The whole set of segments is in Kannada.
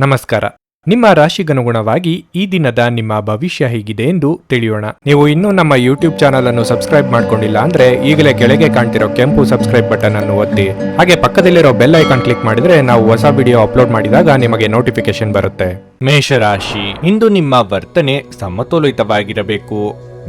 ನಮಸ್ಕಾರ. ನಿಮ್ಮ ರಾಶಿಗನುಗುಣವಾಗಿ ಈ ದಿನದ ನಿಮ್ಮ ಭವಿಷ್ಯ ಹೇಗಿದೆ ಎಂದು ತಿಳಿಯೋಣ. ನೀವು ಇನ್ನೂ ನಮ್ಮ ಯೂಟ್ಯೂಬ್ ಚಾನಲ್ ಅನ್ನು ಸಬ್ಸ್ಕ್ರೈಬ್ ಮಾಡ್ಕೊಂಡಿಲ್ಲ ಅಂದ್ರೆ ಈಗಲೇ ಕೆಳಗೆ ಕಾಣ್ತಿರೋ ಕೆಂಪು ಸಬ್ಸ್ಕ್ರೈಬ್ ಬಟನ್ ಅನ್ನು ಒತ್ತಿ, ಹಾಗೆ ಪಕ್ಕದಲ್ಲಿರೋ ಬೆಲ್ ಐಕಾನ್ ಕ್ಲಿಕ್ ಮಾಡಿದ್ರೆ ನಾವು ಹೊಸ ವಿಡಿಯೋ ಅಪ್ಲೋಡ್ ಮಾಡಿದಾಗ ನಿಮಗೆ ನೋಟಿಫಿಕೇಶನ್ ಬರುತ್ತೆ. ಮೇಷರಾಶಿ, ಇಂದು ನಿಮ್ಮ ವರ್ತನೆ ಸಮತೋಲಿತವಾಗಿರಬೇಕು.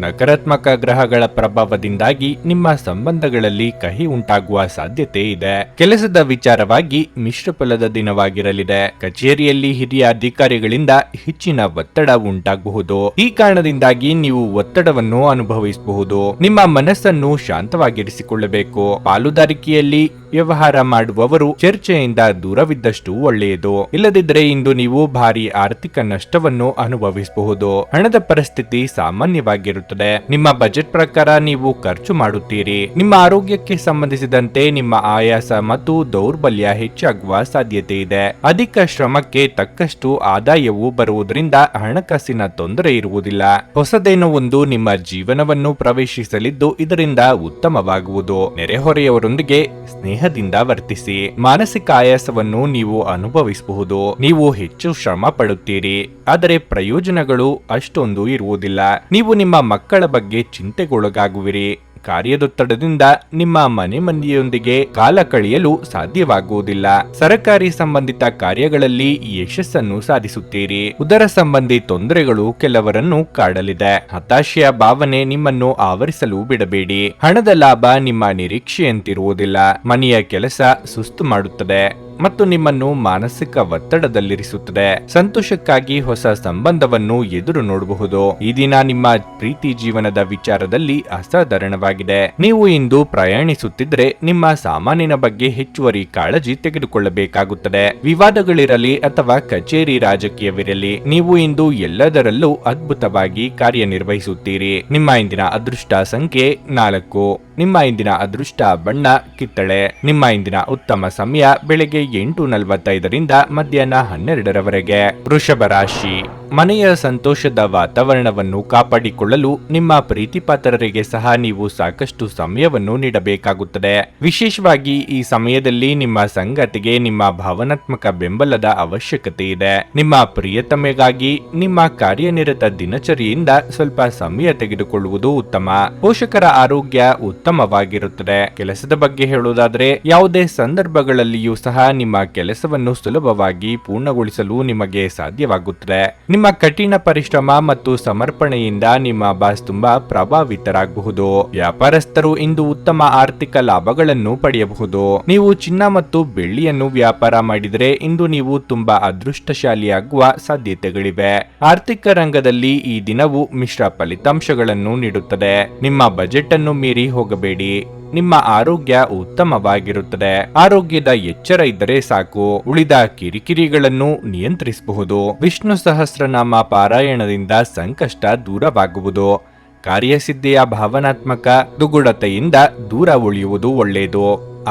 ನಕಾರಾತ್ಮಕ ಗ್ರಹಗಳ ಪ್ರಭಾವದಿಂದಾಗಿ ನಿಮ್ಮ ಸಂಬಂಧಗಳಲ್ಲಿ ಕಹಿ ಉಂಟಾಗುವ ಸಾಧ್ಯತೆ ಇದೆ. ಕೆಲಸದ ವಿಚಾರವಾಗಿ ಮಿಶ್ರ ಫಲದ ದಿನವಾಗಿರಲಿದೆ. ಕಚೇರಿಯಲ್ಲಿ ಹಿರಿಯ ಅಧಿಕಾರಿಗಳಿಂದ ಹೆಚ್ಚಿನ ಒತ್ತಡ ಉಂಟಾಗಬಹುದು. ಈ ಕಾರಣದಿಂದಾಗಿ ನೀವು ಒತ್ತಡವನ್ನು ಅನುಭವಿಸಬಹುದು. ನಿಮ್ಮ ಮನಸ್ಸನ್ನು ಶಾಂತವಾಗಿರಿಸಿಕೊಳ್ಳಬೇಕು. ಪಾಲುದಾರಿಕೆಯಲ್ಲಿ ವ್ಯವಹಾರ ಮಾಡುವವರು ಚರ್ಚೆಯಿಂದ ದೂರವಿದ್ದಷ್ಟು ಒಳ್ಳೆಯದು. ಇಲ್ಲದಿದ್ದರೆ ಇಂದು ನೀವು ಭಾರಿ ಆರ್ಥಿಕ ನಷ್ಟವನ್ನು ಅನುಭವಿಸಬಹುದು. ಹಣದ ಪರಿಸ್ಥಿತಿ ಸಾಮಾನ್ಯವಾಗಿರುತ್ತದೆ. ನಿಮ್ಮ ಬಜೆಟ್ ಪ್ರಕಾರ ನೀವು ಖರ್ಚು ಮಾಡುತ್ತೀರಿ. ನಿಮ್ಮ ಆರೋಗ್ಯಕ್ಕೆ ಸಂಬಂಧಿಸಿದಂತೆ ನಿಮ್ಮ ಆಯಾಸ ಮತ್ತು ದೌರ್ಬಲ್ಯ ಹೆಚ್ಚಾಗುವ ಸಾಧ್ಯತೆ ಇದೆ. ಅಧಿಕ ಶ್ರಮಕ್ಕೆ ತಕ್ಕಷ್ಟು ಆದಾಯವು ಬರುವುದರಿಂದ ಹಣಕಾಸಿನ ತೊಂದರೆ ಇರುವುದಿಲ್ಲ. ಹೊಸದೇನೋ ಒಂದು ನಿಮ್ಮ ಜೀವನವನ್ನು ಪ್ರವೇಶಿಸಲಿದ್ದು ಇದರಿಂದ ಉತ್ತಮವಾಗುವುದು. ನೆರೆಹೊರೆಯವರೊಂದಿಗೆ ಸ್ನೇಹದಿಂದ ವರ್ತಿಸಿ. ಮಾನಸಿಕ ಆಯಾಸವನ್ನು ನೀವು ಅನುಭವಿಸಬಹುದು. ನೀವು ಹೆಚ್ಚು ಶ್ರಮ ಪಡುತ್ತೀರಿ, ಆದರೆ ಪ್ರಯೋಜನಗಳು ಅಷ್ಟೊಂದು ಇರುವುದಿಲ್ಲ. ನೀವು ನಿಮ್ಮ ಮಕ್ಕಳ ಬಗ್ಗೆ ಚಿಂತೆಗೊಳಗಾಗುವಿರಿ. ಕಾರ್ಯದೊತ್ತಡದಿಂದ ನಿಮ್ಮ ಮನೆ ಮಂದಿಯೊಂದಿಗೆ ಕಾಲ ಕಳೆಯಲು ಸಾಧ್ಯವಾಗುವುದಿಲ್ಲ. ಸರಕಾರಿ ಸಂಬಂಧಿತ ಕಾರ್ಯಗಳಲ್ಲಿ ಯಶಸ್ಸನ್ನು ಸಾಧಿಸುತ್ತೀರಿ. ಉದರ ಸಂಬಂಧಿ ತೊಂದರೆಗಳು ಕೆಲವರನ್ನು ಕಾಡಲಿದೆ. ಹತಾಶೆಯ ಭಾವನೆ ನಿಮ್ಮನ್ನು ಆವರಿಸಲು ಬಿಡಬೇಡಿ. ಹಣದ ಲಾಭ ನಿಮ್ಮ ನಿರೀಕ್ಷೆಯಂತಿರುವುದಿಲ್ಲ. ಮನೆಯ ಕೆಲಸ ಸುಸ್ತು ಮಾಡುತ್ತದೆ ಮತ್ತು ನಿಮ್ಮನ್ನು ಮಾನಸಿಕ ಒತ್ತಡದಲ್ಲಿರಿಸುತ್ತದೆ. ಸಂತೋಷಕ್ಕಾಗಿ ಹೊಸ ಸಂಬಂಧವನ್ನು ಎದುರು ನೋಡಬಹುದು. ಈ ದಿನ ನಿಮ್ಮ ಪ್ರೀತಿ ಜೀವನದ ವಿಚಾರದಲ್ಲಿ ಅಸಾಧಾರಣವಾಗಿದೆ. ನೀವು ಇಂದು ಪ್ರಯಾಣಿಸುತ್ತಿದ್ರೆ ನಿಮ್ಮ ಸಾಮಾನಿನ ಬಗ್ಗೆ ಹೆಚ್ಚುವರಿ ಕಾಳಜಿ ತೆಗೆದುಕೊಳ್ಳಬೇಕಾಗುತ್ತದೆ. ವಿವಾದಗಳಿರಲಿ ಅಥವಾ ಕಚೇರಿ ರಾಜಕೀಯವಿರಲಿ, ನೀವು ಇಂದು ಎಲ್ಲದರಲ್ಲೂ ಅದ್ಭುತವಾಗಿ ಕಾರ್ಯನಿರ್ವಹಿಸುತ್ತೀರಿ. ನಿಮ್ಮ ಇಂದಿನ ಅದೃಷ್ಟ ಸಂಖ್ಯೆ 4. ನಿಮ್ಮ ಇಂದಿನ ಅದೃಷ್ಟ ಬಣ್ಣ ಕಿತ್ತಳೆ. ನಿಮ್ಮ ಇಂದಿನ ಉತ್ತಮ ಸಮಯ ಬೆಳಗ್ಗೆ 8:45 ಮಧ್ಯಾಹ್ನ 12ರವರೆಗೆ. ವೃಷಭ ರಾಶಿ, ಮನೆಯ ಸಂತೋಷದ ವಾತಾವರಣವನ್ನು ಕಾಪಾಡಿಕೊಳ್ಳಲು ನಿಮ್ಮ ಪ್ರೀತಿಪಾತ್ರರಿಗೆ ಸಹ ನೀವು ಸಾಕಷ್ಟು ಸಮಯವನ್ನು ನೀಡಬೇಕಾಗುತ್ತದೆ. ವಿಶೇಷವಾಗಿ ಈ ಸಮಯದಲ್ಲಿ ನಿಮ್ಮ ಸಂಗಾತಿಗೆ ನಿಮ್ಮ ಭಾವನಾತ್ಮಕ ಬೆಂಬಲದ ಅವಶ್ಯಕತೆ ಇದೆ. ನಿಮ್ಮ ಪ್ರಿಯತಮೆಗಾಗಿ ನಿಮ್ಮ ಕಾರ್ಯನಿರತ ದಿನಚರಿಯಿಂದ ಸ್ವಲ್ಪ ಸಮಯ ತೆಗೆದುಕೊಳ್ಳುವುದು ಉತ್ತಮ. ಪೋಷಕರ ಆರೋಗ್ಯ ಉತ್ತಮವಾಗಿರುತ್ತದೆ. ಕೆಲಸದ ಬಗ್ಗೆ ಹೇಳುವುದಾದರೆ, ಯಾವುದೇ ಸಂದರ್ಭಗಳಲ್ಲಿಯೂ ಸಹ ನಿಮ್ಮ ಕೆಲಸವನ್ನು ಸುಲಭವಾಗಿ ಪೂರ್ಣಗೊಳಿಸಲು ನಿಮಗೆ ಸಾಧ್ಯವಾಗುತ್ತದೆ. ನಿಮ್ಮ ಕಠಿಣ ಪರಿಶ್ರಮ ಮತ್ತು ಸಮರ್ಪಣೆಯಿಂದ ನಿಮ್ಮ ಬಾಸ್ ತುಂಬಾ ಪ್ರಭಾವಿತರಾಗಬಹುದು. ವ್ಯಾಪಾರಸ್ಥರು ಇಂದು ಉತ್ತಮ ಆರ್ಥಿಕ ಲಾಭಗಳನ್ನು ಪಡೆಯಬಹುದು. ನೀವು ಚಿನ್ನ ಮತ್ತು ಬೆಳ್ಳಿಯನ್ನು ವ್ಯಾಪಾರ ಮಾಡಿದರೆ ಇಂದು ನೀವು ತುಂಬಾ ಅದೃಷ್ಟಶಾಲಿಯಾಗುವ ಸಾಧ್ಯತೆಗಳಿವೆ. ಆರ್ಥಿಕ ರಂಗದಲ್ಲಿ ಈ ದಿನವು ಮಿಶ್ರ ಫಲಿತಾಂಶಗಳನ್ನು ನೀಡುತ್ತದೆ. ನಿಮ್ಮ ಬಜೆಟ್ ಅನ್ನು ಮೀರಿ ಹೋಗಬೇಡಿ. ನಿಮ್ಮ ಆರೋಗ್ಯ ಉತ್ತಮವಾಗಿರುತ್ತದೆ. ಆರೋಗ್ಯದ ಎಚ್ಚರ ಇದ್ದರೆ ಸಾಕು. ಉಳಿದ ಕಿರಿಕಿರಿಗಳನ್ನು ನಿಯಂತ್ರಿಸಬಹುದು. ವಿಷ್ಣು ಸಹಸ್ರನಾಮ ಪಾರಾಯಣದಿಂದ ಸಂಕಷ್ಟ ದೂರವಾಗುವುದು. ಕಾರ್ಯಸಿದ್ಧಿಯ ಭಾವನಾತ್ಮಕ ದುಗುಡತೆಯಿಂದ ದೂರ ಉಳಿಯುವುದು ಒಳ್ಳೆಯದು.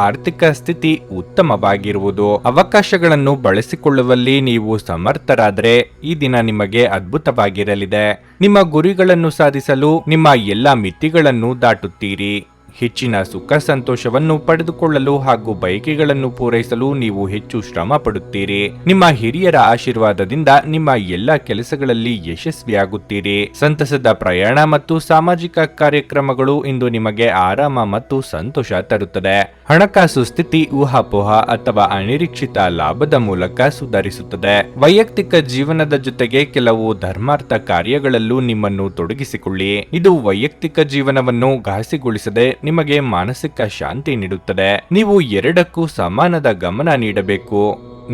ಆರ್ಥಿಕ ಸ್ಥಿತಿ ಉತ್ತಮವಾಗಿರುವುದು. ಅವಕಾಶಗಳನ್ನು ಬಳಸಿಕೊಳ್ಳುವಲ್ಲಿ ನೀವು ಸಮರ್ಥರಾದರೆ ಈ ದಿನ ನಿಮಗೆ ಅದ್ಭುತವಾಗಿರಲಿದೆ. ನಿಮ್ಮ ಗುರಿಗಳನ್ನು ಸಾಧಿಸಲು ನಿಮ್ಮ ಎಲ್ಲ ಮಿತಿಗಳನ್ನು ದಾಟುತ್ತೀರಿ. ಹೆಚ್ಚಿನ ಸುಖ ಸಂತೋಷವನ್ನು ಪಡೆದುಕೊಳ್ಳಲು ಹಾಗೂ ಬಯಕೆಗಳನ್ನು ಪೂರೈಸಲು ನೀವು ಹೆಚ್ಚು ಶ್ರಮ ಪಡುತ್ತೀರಿ. ನಿಮ್ಮ ಹಿರಿಯರ ಆಶೀರ್ವಾದದಿಂದ ನಿಮ್ಮ ಎಲ್ಲ ಕೆಲಸಗಳಲ್ಲಿ ಯಶಸ್ವಿಯಾಗುತ್ತೀರಿ. ಸಂತಸದ ಪ್ರಯಾಣ ಮತ್ತು ಸಾಮಾಜಿಕ ಕಾರ್ಯಕ್ರಮಗಳು ಇಂದು ನಿಮಗೆ ಆರಾಮ ಮತ್ತು ಸಂತೋಷ ತರುತ್ತದೆ. ಹಣಕಾಸು ಸ್ಥಿತಿ ಊಹಾಪೋಹ ಅಥವಾ ಅನಿರೀಕ್ಷಿತ ಲಾಭದ ಮೂಲಕ ಸುಧಾರಿಸುತ್ತದೆ. ವೈಯಕ್ತಿಕ ಜೀವನದ ಜೊತೆಗೆ ಕೆಲವು ಧರ್ಮಾರ್ಥ ಕಾರ್ಯಗಳಲ್ಲೂ ನಿಮ್ಮನ್ನು ತೊಡಗಿಸಿಕೊಳ್ಳಿ. ಇದು ವೈಯಕ್ತಿಕ ಜೀವನವನ್ನು ಘಾಸಿಗೊಳಿಸದೆ ನಿಮಗೆ ಮಾನಸಿಕ ಶಾಂತಿ ನೀಡುತ್ತದೆ. ನೀವು ಎರಡಕ್ಕೂ ಸಮಾನದ ಗಮನ ನೀಡಬೇಕು.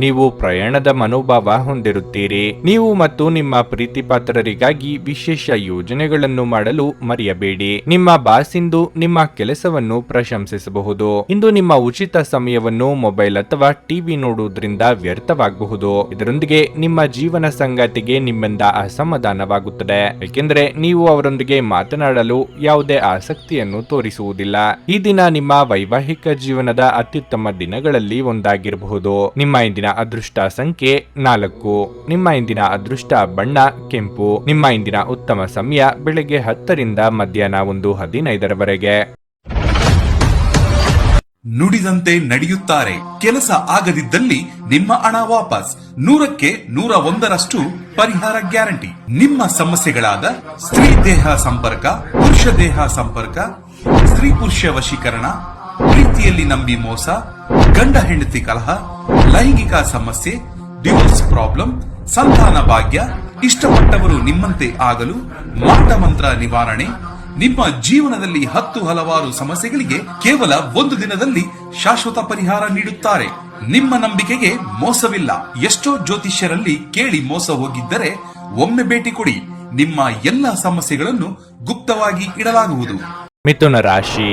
ನೀವು ಪ್ರಯಾಣದ ಮನೋಭಾವ ಹೊಂದಿರುತ್ತೀರಿ. ನೀವು ಮತ್ತು ನಿಮ್ಮ ಪ್ರೀತಿಪಾತ್ರರಿಗಾಗಿ ವಿಶೇಷ ಯೋಜನೆಗಳನ್ನು ಮಾಡಲು ಮರೆಯಬೇಡಿ. ನಿಮ್ಮ ಬಾಸ್ ಇಂದು ನಿಮ್ಮ ಕೆಲಸವನ್ನು ಪ್ರಶಂಸಿಸಬಹುದು. ಇಂದು ನಿಮ್ಮ ಉಚಿತ ಸಮಯವನ್ನು ಮೊಬೈಲ್ ಅಥವಾ ಟಿವಿ ನೋಡುವುದರಿಂದ ವ್ಯರ್ಥವಾಗಬಹುದು. ಇದರೊಂದಿಗೆ ನಿಮ್ಮ ಜೀವನ ಸಂಗಾತಿಗೆ ನಿಮ್ಮಿಂದ ಅಸಮಾಧಾನವಾಗುತ್ತದೆ, ಏಕೆಂದರೆ ನೀವು ಅವರೊಂದಿಗೆ ಮಾತನಾಡಲು ಯಾವುದೇ ಆಸಕ್ತಿಯನ್ನು ತೋರಿಸುವುದಿಲ್ಲ. ಈ ದಿನ ನಿಮ್ಮ ವೈವಾಹಿಕ ಜೀವನದ ಅತ್ಯುತ್ತಮ ದಿನಗಳಲ್ಲಿ ಒಂದಾಗಿರಬಹುದು. ನಿಮ್ಮ ಇಂದಿನ ಅದೃಷ್ಟ ಸಂಖ್ಯೆ 4. ನಿಮ್ಮ ಇಂದಿನ ಅದೃಷ್ಟ ಬಣ್ಣ ಕೆಂಪು. ನಿಮ್ಮ ಇಂದಿನ ಉತ್ತಮ ಸಮಯ ಬೆಳಗ್ಗೆ 10ರಿಂದ ಮಧ್ಯಾಹ್ನ 1:15ರವರೆಗೆ. ನುಡಿದಂತೆ ನಡೆಯುತ್ತಾರೆ. ಕೆಲಸ ಆಗದಿದ್ದಲ್ಲಿ ನಿಮ್ಮ ಹಣ ವಾಪಸ್. 100ಕ್ಕೆ 101ರಷ್ಟು ಪರಿಹಾರ ಗ್ಯಾರಂಟಿ. ನಿಮ್ಮ ಸಮಸ್ಯೆಗಳಾದ ಸ್ತ್ರೀ ದೇಹ ಸಂಪರ್ಕ, ಪುರುಷ ದೇಹ ಸಂಪರ್ಕ, ಸ್ತ್ರೀ ಪುರುಷ ವಶೀಕರಣ, ಪ್ರೀತಿಯಲ್ಲಿ ನಂಬಿ ಮೋಸ, ಗಂಡ ಹೆಂಡತಿ ಕಲಹ, ಲೈಂಗಿಕ ಸಮಸ್ಯೆ, ಡಿವೋರ್ಸ್ ಪ್ರಾಬ್ಲಮ್, ಸಂತಾನ ಭಾಗ್ಯ, ಇಷ್ಟಪಟ್ಟವರು ನಿಮ್ಮಂತೆ ಆಗಲು ಮಾಟ ಮಂತ್ರ ನಿವಾರಣೆ, ನಿಮ್ಮ ಜೀವನದಲ್ಲಿ ಹಲವಾರು ಸಮಸ್ಯೆಗಳಿಗೆ ಕೇವಲ 1 ದಿನದಲ್ಲಿ ಶಾಶ್ವತ ಪರಿಹಾರ ನೀಡುತ್ತಾರೆ. ನಿಮ್ಮ ನಂಬಿಕೆಗೆ ಮೋಸವಿಲ್ಲ. ಎಷ್ಟೋ ಜ್ಯೋತಿಷ್ಯರಲ್ಲಿ ಕೇಳಿ ಮೋಸ ಹೋಗಿದ್ದರೆ ಒಮ್ಮೆ ಭೇಟಿ ಕೊಡಿ. ನಿಮ್ಮ ಎಲ್ಲ ಸಮಸ್ಯೆಗಳನ್ನು ಗುಪ್ತವಾಗಿ ಇಡಲಾಗುವುದು. ಮಿಥುನ ರಾಶಿ,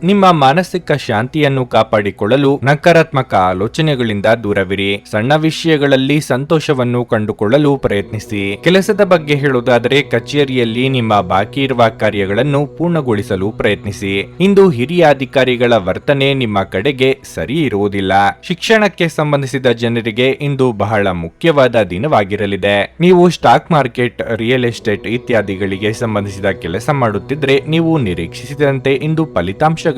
ನಿಮ್ಮ ಮಾನಸಿಕ ಶಾಂತಿಯನ್ನು ಕಾಪಾಡಿಕೊಳ್ಳಲು ನಕಾರಾತ್ಮಕ ಆಲೋಚನೆಗಳಿಂದ ದೂರವಿರಿ. ಸಣ್ಣ ವಿಷಯಗಳಲ್ಲಿ ಸಂತೋಷವನ್ನು ಕಂಡುಕೊಳ್ಳಲು ಪ್ರಯತ್ನಿಸಿ. ಕೆಲಸದ ಬಗ್ಗೆ ಹೇಳುವುದಾದರೆ, ಕಚೇರಿಯಲ್ಲಿ ನಿಮ್ಮ ಬಾಕಿ ಇರುವ ಕಾರ್ಯಗಳನ್ನು ಪೂರ್ಣಗೊಳಿಸಲು ಪ್ರಯತ್ನಿಸಿ. ಇಂದು ಹಿರಿಯ ಅಧಿಕಾರಿಗಳ ವರ್ತನೆ ನಿಮ್ಮ ಕಡೆಗೆ ಸರಿ ಇರುವುದಿಲ್ಲ. ಶಿಕ್ಷಣಕ್ಕೆ ಸಂಬಂಧಿಸಿದ ಜನರಿಗೆ ಇಂದು ಬಹಳ ಮುಖ್ಯವಾದ ದಿನವಾಗಿರಲಿದೆ. ನೀವು ಸ್ಟಾಕ್ ಮಾರ್ಕೆಟ್, ರಿಯಲ್ ಎಸ್ಟೇಟ್ ಇತ್ಯಾದಿಗಳಿಗೆ ಸಂಬಂಧಿಸಿದ ಕೆಲಸ ಮಾಡುತ್ತಿದ್ರೆ ನೀವು ನಿರೀಕ್ಷಿಸಿದಂತೆ ಇಂದು ಫಲಿತಾಂಶ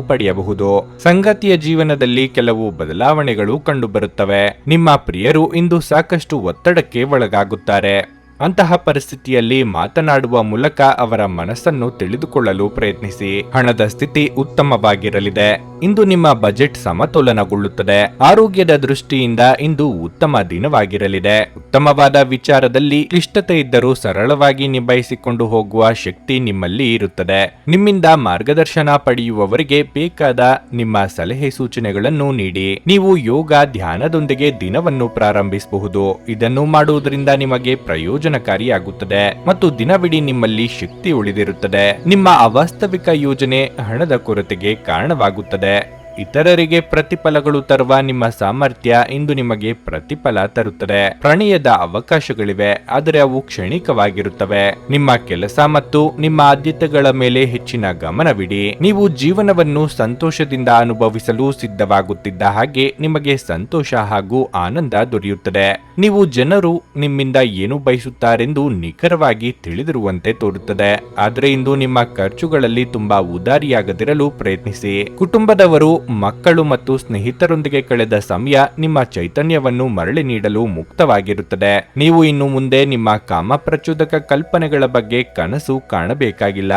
ಪಡೆಯಬಹುದು. ಸಂಗಾತಿಯ ಜೀವನದಲ್ಲಿ ಕೆಲವು ಬದಲಾವಣೆಗಳು ಕಂಡುಬರುತ್ತವೆ. ನಿಮ್ಮ ಪ್ರಿಯರು ಇಂದು ಸಾಕಷ್ಟು ಒತ್ತಡಕ್ಕೆ ಒಳಗಾಗುತ್ತಾರೆ. ಅಂತಹ ಪರಿಸ್ಥಿತಿಯಲ್ಲಿ ಮಾತನಾಡುವ ಮೂಲಕ ಅವರ ಮನಸ್ಸನ್ನು ತಿಳಿದುಕೊಳ್ಳಲು ಪ್ರಯತ್ನಿಸಿ. ಹಣದ ಸ್ಥಿತಿ ಉತ್ತಮವಾಗಿರಲಿದೆ. ಇಂದು ನಿಮ್ಮ ಬಜೆಟ್ ಸಮತೋಲನಗೊಳ್ಳುತ್ತದೆ. ಆರೋಗ್ಯದ ದೃಷ್ಟಿಯಿಂದ ಇಂದು ಉತ್ತಮ ದಿನವಾಗಿರಲಿದೆ. ಉತ್ತಮವಾದ ವಿಚಾರದಲ್ಲಿ ಕ್ಲಿಷ್ಟತೆ ಇದ್ದರೂ ಸರಳವಾಗಿ ನಿಭಾಯಿಸಿಕೊಂಡು ಹೋಗುವ ಶಕ್ತಿ ನಿಮ್ಮಲ್ಲಿ ಇರುತ್ತದೆ. ನಿಮ್ಮಿಂದ ಮಾರ್ಗದರ್ಶನ ಪಡೆಯುವವರಿಗೆ ಬೇಕಾದ ನಿಮ್ಮ ಸಲಹೆ ಸೂಚನೆಗಳನ್ನು ನೀಡಿ. ನೀವು ಯೋಗ ಧ್ಯಾನದೊಂದಿಗೆ ದಿನವನ್ನು ಪ್ರಾರಂಭಿಸಬಹುದು. ಇದನ್ನು ಮಾಡುವುದರಿಂದ ನಿಮಗೆ ಪ್ರಯೋಜನಕಾರಿಯಾಗುತ್ತದೆ ಮತ್ತು ದಿನವಿಡೀ ನಿಮ್ಮಲ್ಲಿ ಶಕ್ತಿ ಉಳಿದಿರುತ್ತದೆ. ನಿಮ್ಮ ಅವಾಸ್ತವಿಕ ಯೋಜನೆ ಹಣದ ಕೊರತೆಗೆ ಕಾರಣವಾಗುತ್ತದೆ. ಇತರರಿಗೆ ಪ್ರತಿಫಲಗಳು ತರುವ ನಿಮ್ಮ ಸಾಮರ್ಥ್ಯ ಇಂದು ನಿಮಗೆ ಪ್ರತಿಫಲ ತರುತ್ತದೆ. ಪ್ರಣಯದ ಅವಕಾಶಗಳಿವೆ, ಆದರೆ ಅವು ಕ್ಷಣಿಕವಾಗಿರುತ್ತವೆ. ನಿಮ್ಮ ಕೆಲಸ ಮತ್ತು ನಿಮ್ಮ ಆದ್ಯತೆಗಳ ಮೇಲೆ ಹೆಚ್ಚಿನ ಗಮನವಿಡಿ. ನೀವು ಜೀವನವನ್ನು ಸಂತೋಷದಿಂದ ಅನುಭವಿಸಲು ಸಿದ್ಧವಾಗುತ್ತಿದ್ದ ಹಾಗೆ ನಿಮಗೆ ಸಂತೋಷ ಹಾಗೂ ಆನಂದ ದೊರೆಯುತ್ತದೆ. ನೀವು ಜನರು ನಿಮ್ಮಿಂದ ಏನು ಬಯಸುತ್ತಾರೆಂದು ನಿಖರವಾಗಿ ತಿಳಿದಿರುವಂತೆ ತೋರುತ್ತದೆ. ಆದರೆ ಇಂದು ನಿಮ್ಮ ಖರ್ಚುಗಳಲ್ಲಿ ತುಂಬಾ ಉದಾರಿಯಾಗದಿರಲು ಪ್ರಯತ್ನಿಸಿ. ಕುಟುಂಬದವರು, ಮಕ್ಕಳು ಮತ್ತು ಸ್ನೇಹಿತರೊಂದಿಗೆ ಕಳೆದ ಸಮಯ ನಿಮ್ಮ ಚೈತನ್ಯವನ್ನು ಮರಳಿ ನೀಡಲು ಮುಕ್ತವಾಗಿರುತ್ತದೆ. ನೀವು ಇನ್ನು ಮುಂದೆ ನಿಮ್ಮ ಕಾಮಪ್ರಚೋದಕ ಕಲ್ಪನೆಗಳ ಬಗ್ಗೆ ಕನಸು ಕಾಣಬೇಕಾಗಿಲ್ಲ.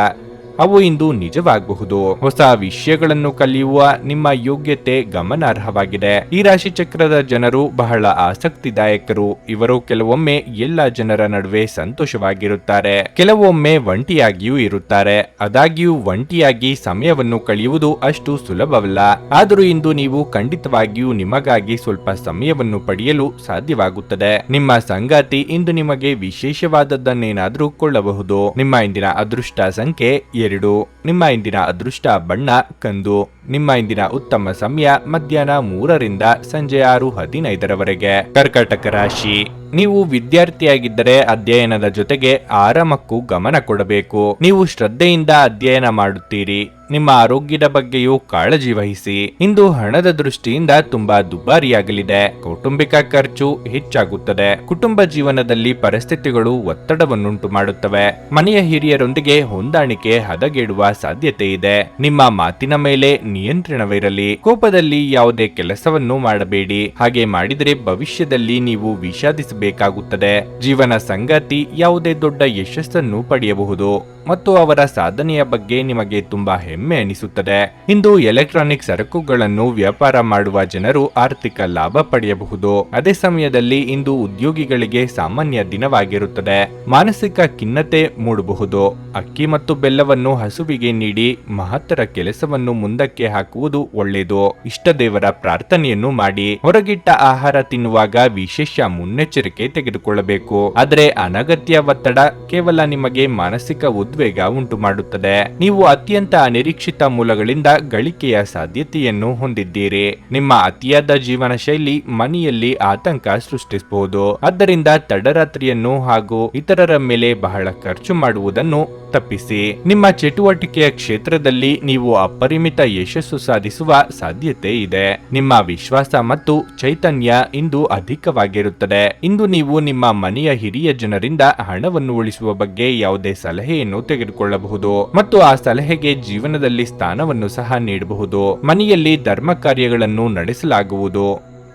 ಅವು ಇಂದು ನಿಜವಾಗಬಹುದು. ಹೊಸ ವಿಷಯಗಳನ್ನು ಕಲಿಯುವ ನಿಮ್ಮ ಯೋಗ್ಯತೆ ಗಮನಾರ್ಹವಾಗಿದೆ. ಈ ರಾಶಿ ಚಕ್ರದ ಜನರು ಬಹಳ ಆಸಕ್ತಿದಾಯಕರು. ಇವರು ಕೆಲವೊಮ್ಮೆ ಎಲ್ಲ ಜನರ ನಡುವೆ ಸಂತೋಷವಾಗಿರುತ್ತಾರೆ, ಕೆಲವೊಮ್ಮೆ ಒಂಟಿಯಾಗಿಯೂ ಇರುತ್ತಾರೆ. ಆದಾಗ್ಯೂ ಒಂಟಿಯಾಗಿ ಸಮಯವನ್ನು ಕಳೆಯುವುದು ಅಷ್ಟು ಸುಲಭವಲ್ಲ. ಆದರೂ ಇಂದು ನೀವು ಖಂಡಿತವಾಗಿಯೂ ನಿಮಗಾಗಿ ಸ್ವಲ್ಪ ಸಮಯವನ್ನು ಪಡೆಯಲು ಸಾಧ್ಯವಾಗುತ್ತದೆ. ನಿಮ್ಮ ಸಂಗಾತಿ ಇಂದು ನಿಮಗೆ ವಿಶೇಷವಾದದ್ದನ್ನೇನಾದರೂ ಕೊಳ್ಳಬಹುದು. ನಿಮ್ಮ ಇಂದಿನ ಅದೃಷ್ಟ ಸಂಖ್ಯೆ 2. ನಿಮ್ಮ ಇಂದಿನ ಅದೃಷ್ಟ ಬಣ್ಣ ಕಂದು. ನಿಮ್ಮ ಇಂದಿನ ಉತ್ತಮ ಸಮಯ ಮಧ್ಯಾಹ್ನ 3ರಿಂದ ಸಂಜೆ 6:15ರವರೆಗೆ. ಕರ್ಕಾಟಕ ರಾಶಿ, ನೀವು ವಿದ್ಯಾರ್ಥಿಯಾಗಿದ್ದರೆ ಅಧ್ಯಯನದ ಜೊತೆಗೆ ಆರಾಮಕ್ಕೂ ಗಮನ ಕೊಡಬೇಕು. ನೀವು ಶ್ರದ್ಧೆಯಿಂದ ಅಧ್ಯಯನ ಮಾಡುತ್ತೀರಿ. ನಿಮ್ಮ ಆರೋಗ್ಯದ ಬಗ್ಗೆಯೂ ಕಾಳಜಿ ವಹಿಸಿ. ಇಂದು ಹಣದ ದೃಷ್ಟಿಯಿಂದ ತುಂಬಾ ದುಬಾರಿಯಾಗಲಿದೆ. ಕೌಟುಂಬಿಕ ಖರ್ಚು ಹೆಚ್ಚಾಗುತ್ತದೆ. ಕುಟುಂಬ ಜೀವನದಲ್ಲಿ ಪರಿಸ್ಥಿತಿಗಳು ಒತ್ತಡವನ್ನುಂಟು ಮಾಡುತ್ತವೆ. ಮನೆಯ ಹಿರಿಯರೊಂದಿಗೆ ಹೊಂದಾಣಿಕೆ ಹದಗೆಡುವ ಸಾಧ್ಯತೆ ಇದೆ. ನಿಮ್ಮ ಮಾತಿನ ಮೇಲೆ ನಿಯಂತ್ರಣವಿರಲಿ. ಕೋಪದಲ್ಲಿ ಯಾವುದೇ ಕೆಲಸವನ್ನು ಮಾಡಬೇಡಿ. ಹಾಗೆ ಮಾಡಿದರೆ ಭವಿಷ್ಯದಲ್ಲಿ ನೀವು ವಿಷಾದಿಸಬೇಕಾಗುತ್ತದೆ. ಜೀವನ ಸಂಗಾತಿ ಯಾವುದೇ ದೊಡ್ಡ ಯಶಸ್ಸನ್ನು ಪಡೆಯಬಹುದು ಮತ್ತು ಅವರ ಸಾಧನೆಯ ಬಗ್ಗೆ ನಿಮಗೆ ತುಂಬಾ ಹೆಮ್ಮೆ ಅನಿಸುತ್ತದೆ. ಇಂದು ಎಲೆಕ್ಟ್ರಾನಿಕ್ ಸರಕುಗಳನ್ನು ವ್ಯಾಪಾರ ಮಾಡುವ ಜನರು ಆರ್ಥಿಕ ಲಾಭ ಪಡೆಯಬಹುದು. ಅದೇ ಸಮಯದಲ್ಲಿ ಇಂದು ಉದ್ಯೋಗಿಗಳಿಗೆ ಸಾಮಾನ್ಯ ದಿನವಾಗಿರುತ್ತದೆ. ಮಾನಸಿಕ ಖಿನ್ನತೆ ಮೂಡಬಹುದು. ಅಕ್ಕಿ ಮತ್ತು ಬೆಲ್ಲವನ್ನು ಹಸುವಿಗೆ ನೀಡಿ ಮಹತ್ತರ ಕೆಲಸವನ್ನು ಮುಂದಕ್ಕೆ ಹಾಕುವುದು ಒಳ್ಳೆಯದು. ಇಷ್ಟ ದೇವರ ಪ್ರಾರ್ಥನೆಯನ್ನು ಮಾಡಿ. ಹೊರಗಿಟ್ಟ ಆಹಾರ ತಿನ್ನುವಾಗ ವಿಶೇಷ ಮುನ್ನೆಚ್ಚರಿಕೆ ತೆಗೆದುಕೊಳ್ಳಬೇಕು. ಆದರೆ ಅನಗತ್ಯ ಒತ್ತಡ ಕೇವಲ ನಿಮಗೆ ಮಾನಸಿಕ ಉದ್ವೇಗ ಉಂಟು ಮಾಡುತ್ತದೆ. ನೀವು ಅತ್ಯಂತ ಅನಿರೀಕ್ಷಿತ ಮೂಲಗಳಿಂದ ಗಳಿಕೆಯ ಸಾಧ್ಯತೆಯನ್ನು ಹೊಂದಿದ್ದೀರಿ. ನಿಮ್ಮ ಅತಿಯಾದ ಜೀವನ ಶೈಲಿ ಮನೆಯಲ್ಲಿ ಆತಂಕ ಸೃಷ್ಟಿಸಬಹುದು. ಆದ್ದರಿಂದ ತಡರಾತ್ರಿಯನ್ನು ಹಾಗೂ ಇತರರ ಮೇಲೆ ಬಹಳ ಖರ್ಚು ಮಾಡುವುದನ್ನು ತಪ್ಪಿಸಿ. ನಿಮ್ಮ ಚಟುವಟಿಕೆಯ ಕ್ಷೇತ್ರದಲ್ಲಿ ನೀವು ಅಪರಿಮಿತ ಯಶಸ್ಸು ಸಾಧಿಸುವ ಸಾಧ್ಯತೆ ಇದೆ. ನಿಮ್ಮ ವಿಶ್ವಾಸ ಮತ್ತು ಚೈತನ್ಯ ಇಂದು ಅಧಿಕವಾಗಿರುತ್ತದೆ. ಇಂದು ನೀವು ನಿಮ್ಮ ಮನೆಯ ಹಿರಿಯ ಜನರಿಂದ ಹಣವನ್ನು ಉಳಿಸುವ ಬಗ್ಗೆ ಯಾವುದೇ ಸಲಹೆಯನ್ನು ತೆಗೆದುಕೊಳ್ಳಬಹುದು ಮತ್ತು ಆ ಸಲಹೆಗೆ ಜೀವನ ಜೀವನದಲ್ಲಿ ಸ್ಥಾನವನ್ನು ಸಹ ನೀಡಬಹುದು. ಮನೆಯಲ್ಲಿ ಧರ್ಮ ಕಾರ್ಯಗಳನ್ನು ನಡೆಸಲಾಗುವುದು.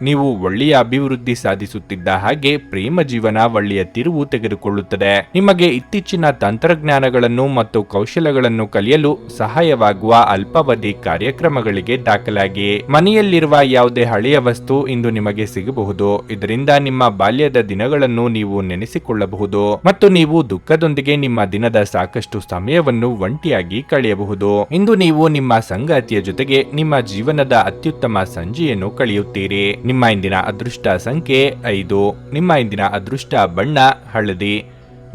ನೀವು ಒಳ್ಳೆಯ ಅಭಿವೃದ್ಧಿ ಸಾಧಿಸುತ್ತಿದ್ದ ಹಾಗೆ ಪ್ರೇಮ ಜೀವನ ಒಳ್ಳೆಯ ತಿರುವು ತೆಗೆದುಕೊಳ್ಳುತ್ತದೆ. ನಿಮಗೆ ಇತ್ತೀಚಿನ ತಂತ್ರಜ್ಞಾನಗಳನ್ನು ಮತ್ತು ಕೌಶಲಗಳನ್ನು ಕಲಿಯಲು ಸಹಾಯವಾಗುವ ಅಲ್ಪಾವಧಿ ಕಾರ್ಯಕ್ರಮಗಳಿಗೆ ದಾಖಲಾಗಿ. ಮನೆಯಲ್ಲಿರುವ ಯಾವುದೇ ಹಳೆಯ ವಸ್ತು ಇಂದು ನಿಮಗೆ ಸಿಗಬಹುದು. ಇದರಿಂದ ನಿಮ್ಮ ಬಾಲ್ಯದ ದಿನಗಳನ್ನು ನೀವು ನೆನೆಸಿಕೊಳ್ಳಬಹುದು ಮತ್ತು ನೀವು ದುಃಖದೊಂದಿಗೆ ನಿಮ್ಮ ದಿನದ ಸಾಕಷ್ಟು ಸಮಯವನ್ನು ಒಂಟಿಯಾಗಿ ಕಳೆಯಬಹುದು. ಇಂದು ನೀವು ನಿಮ್ಮ ಸಂಗಾತಿಯ ಜೊತೆಗೆ ನಿಮ್ಮ ಜೀವನದ ಅತ್ಯುತ್ತಮ ಸಂಜೆಯನ್ನು ಕಳೆಯುತ್ತೀರಿ. ನಿಮ್ಮ ಇಂದಿನ ಅದೃಷ್ಟ ಸಂಖ್ಯೆ 5. ನಿಮ್ಮ ಇಂದಿನ ಅದೃಷ್ಟ ಬಣ್ಣ ಹಳದಿ.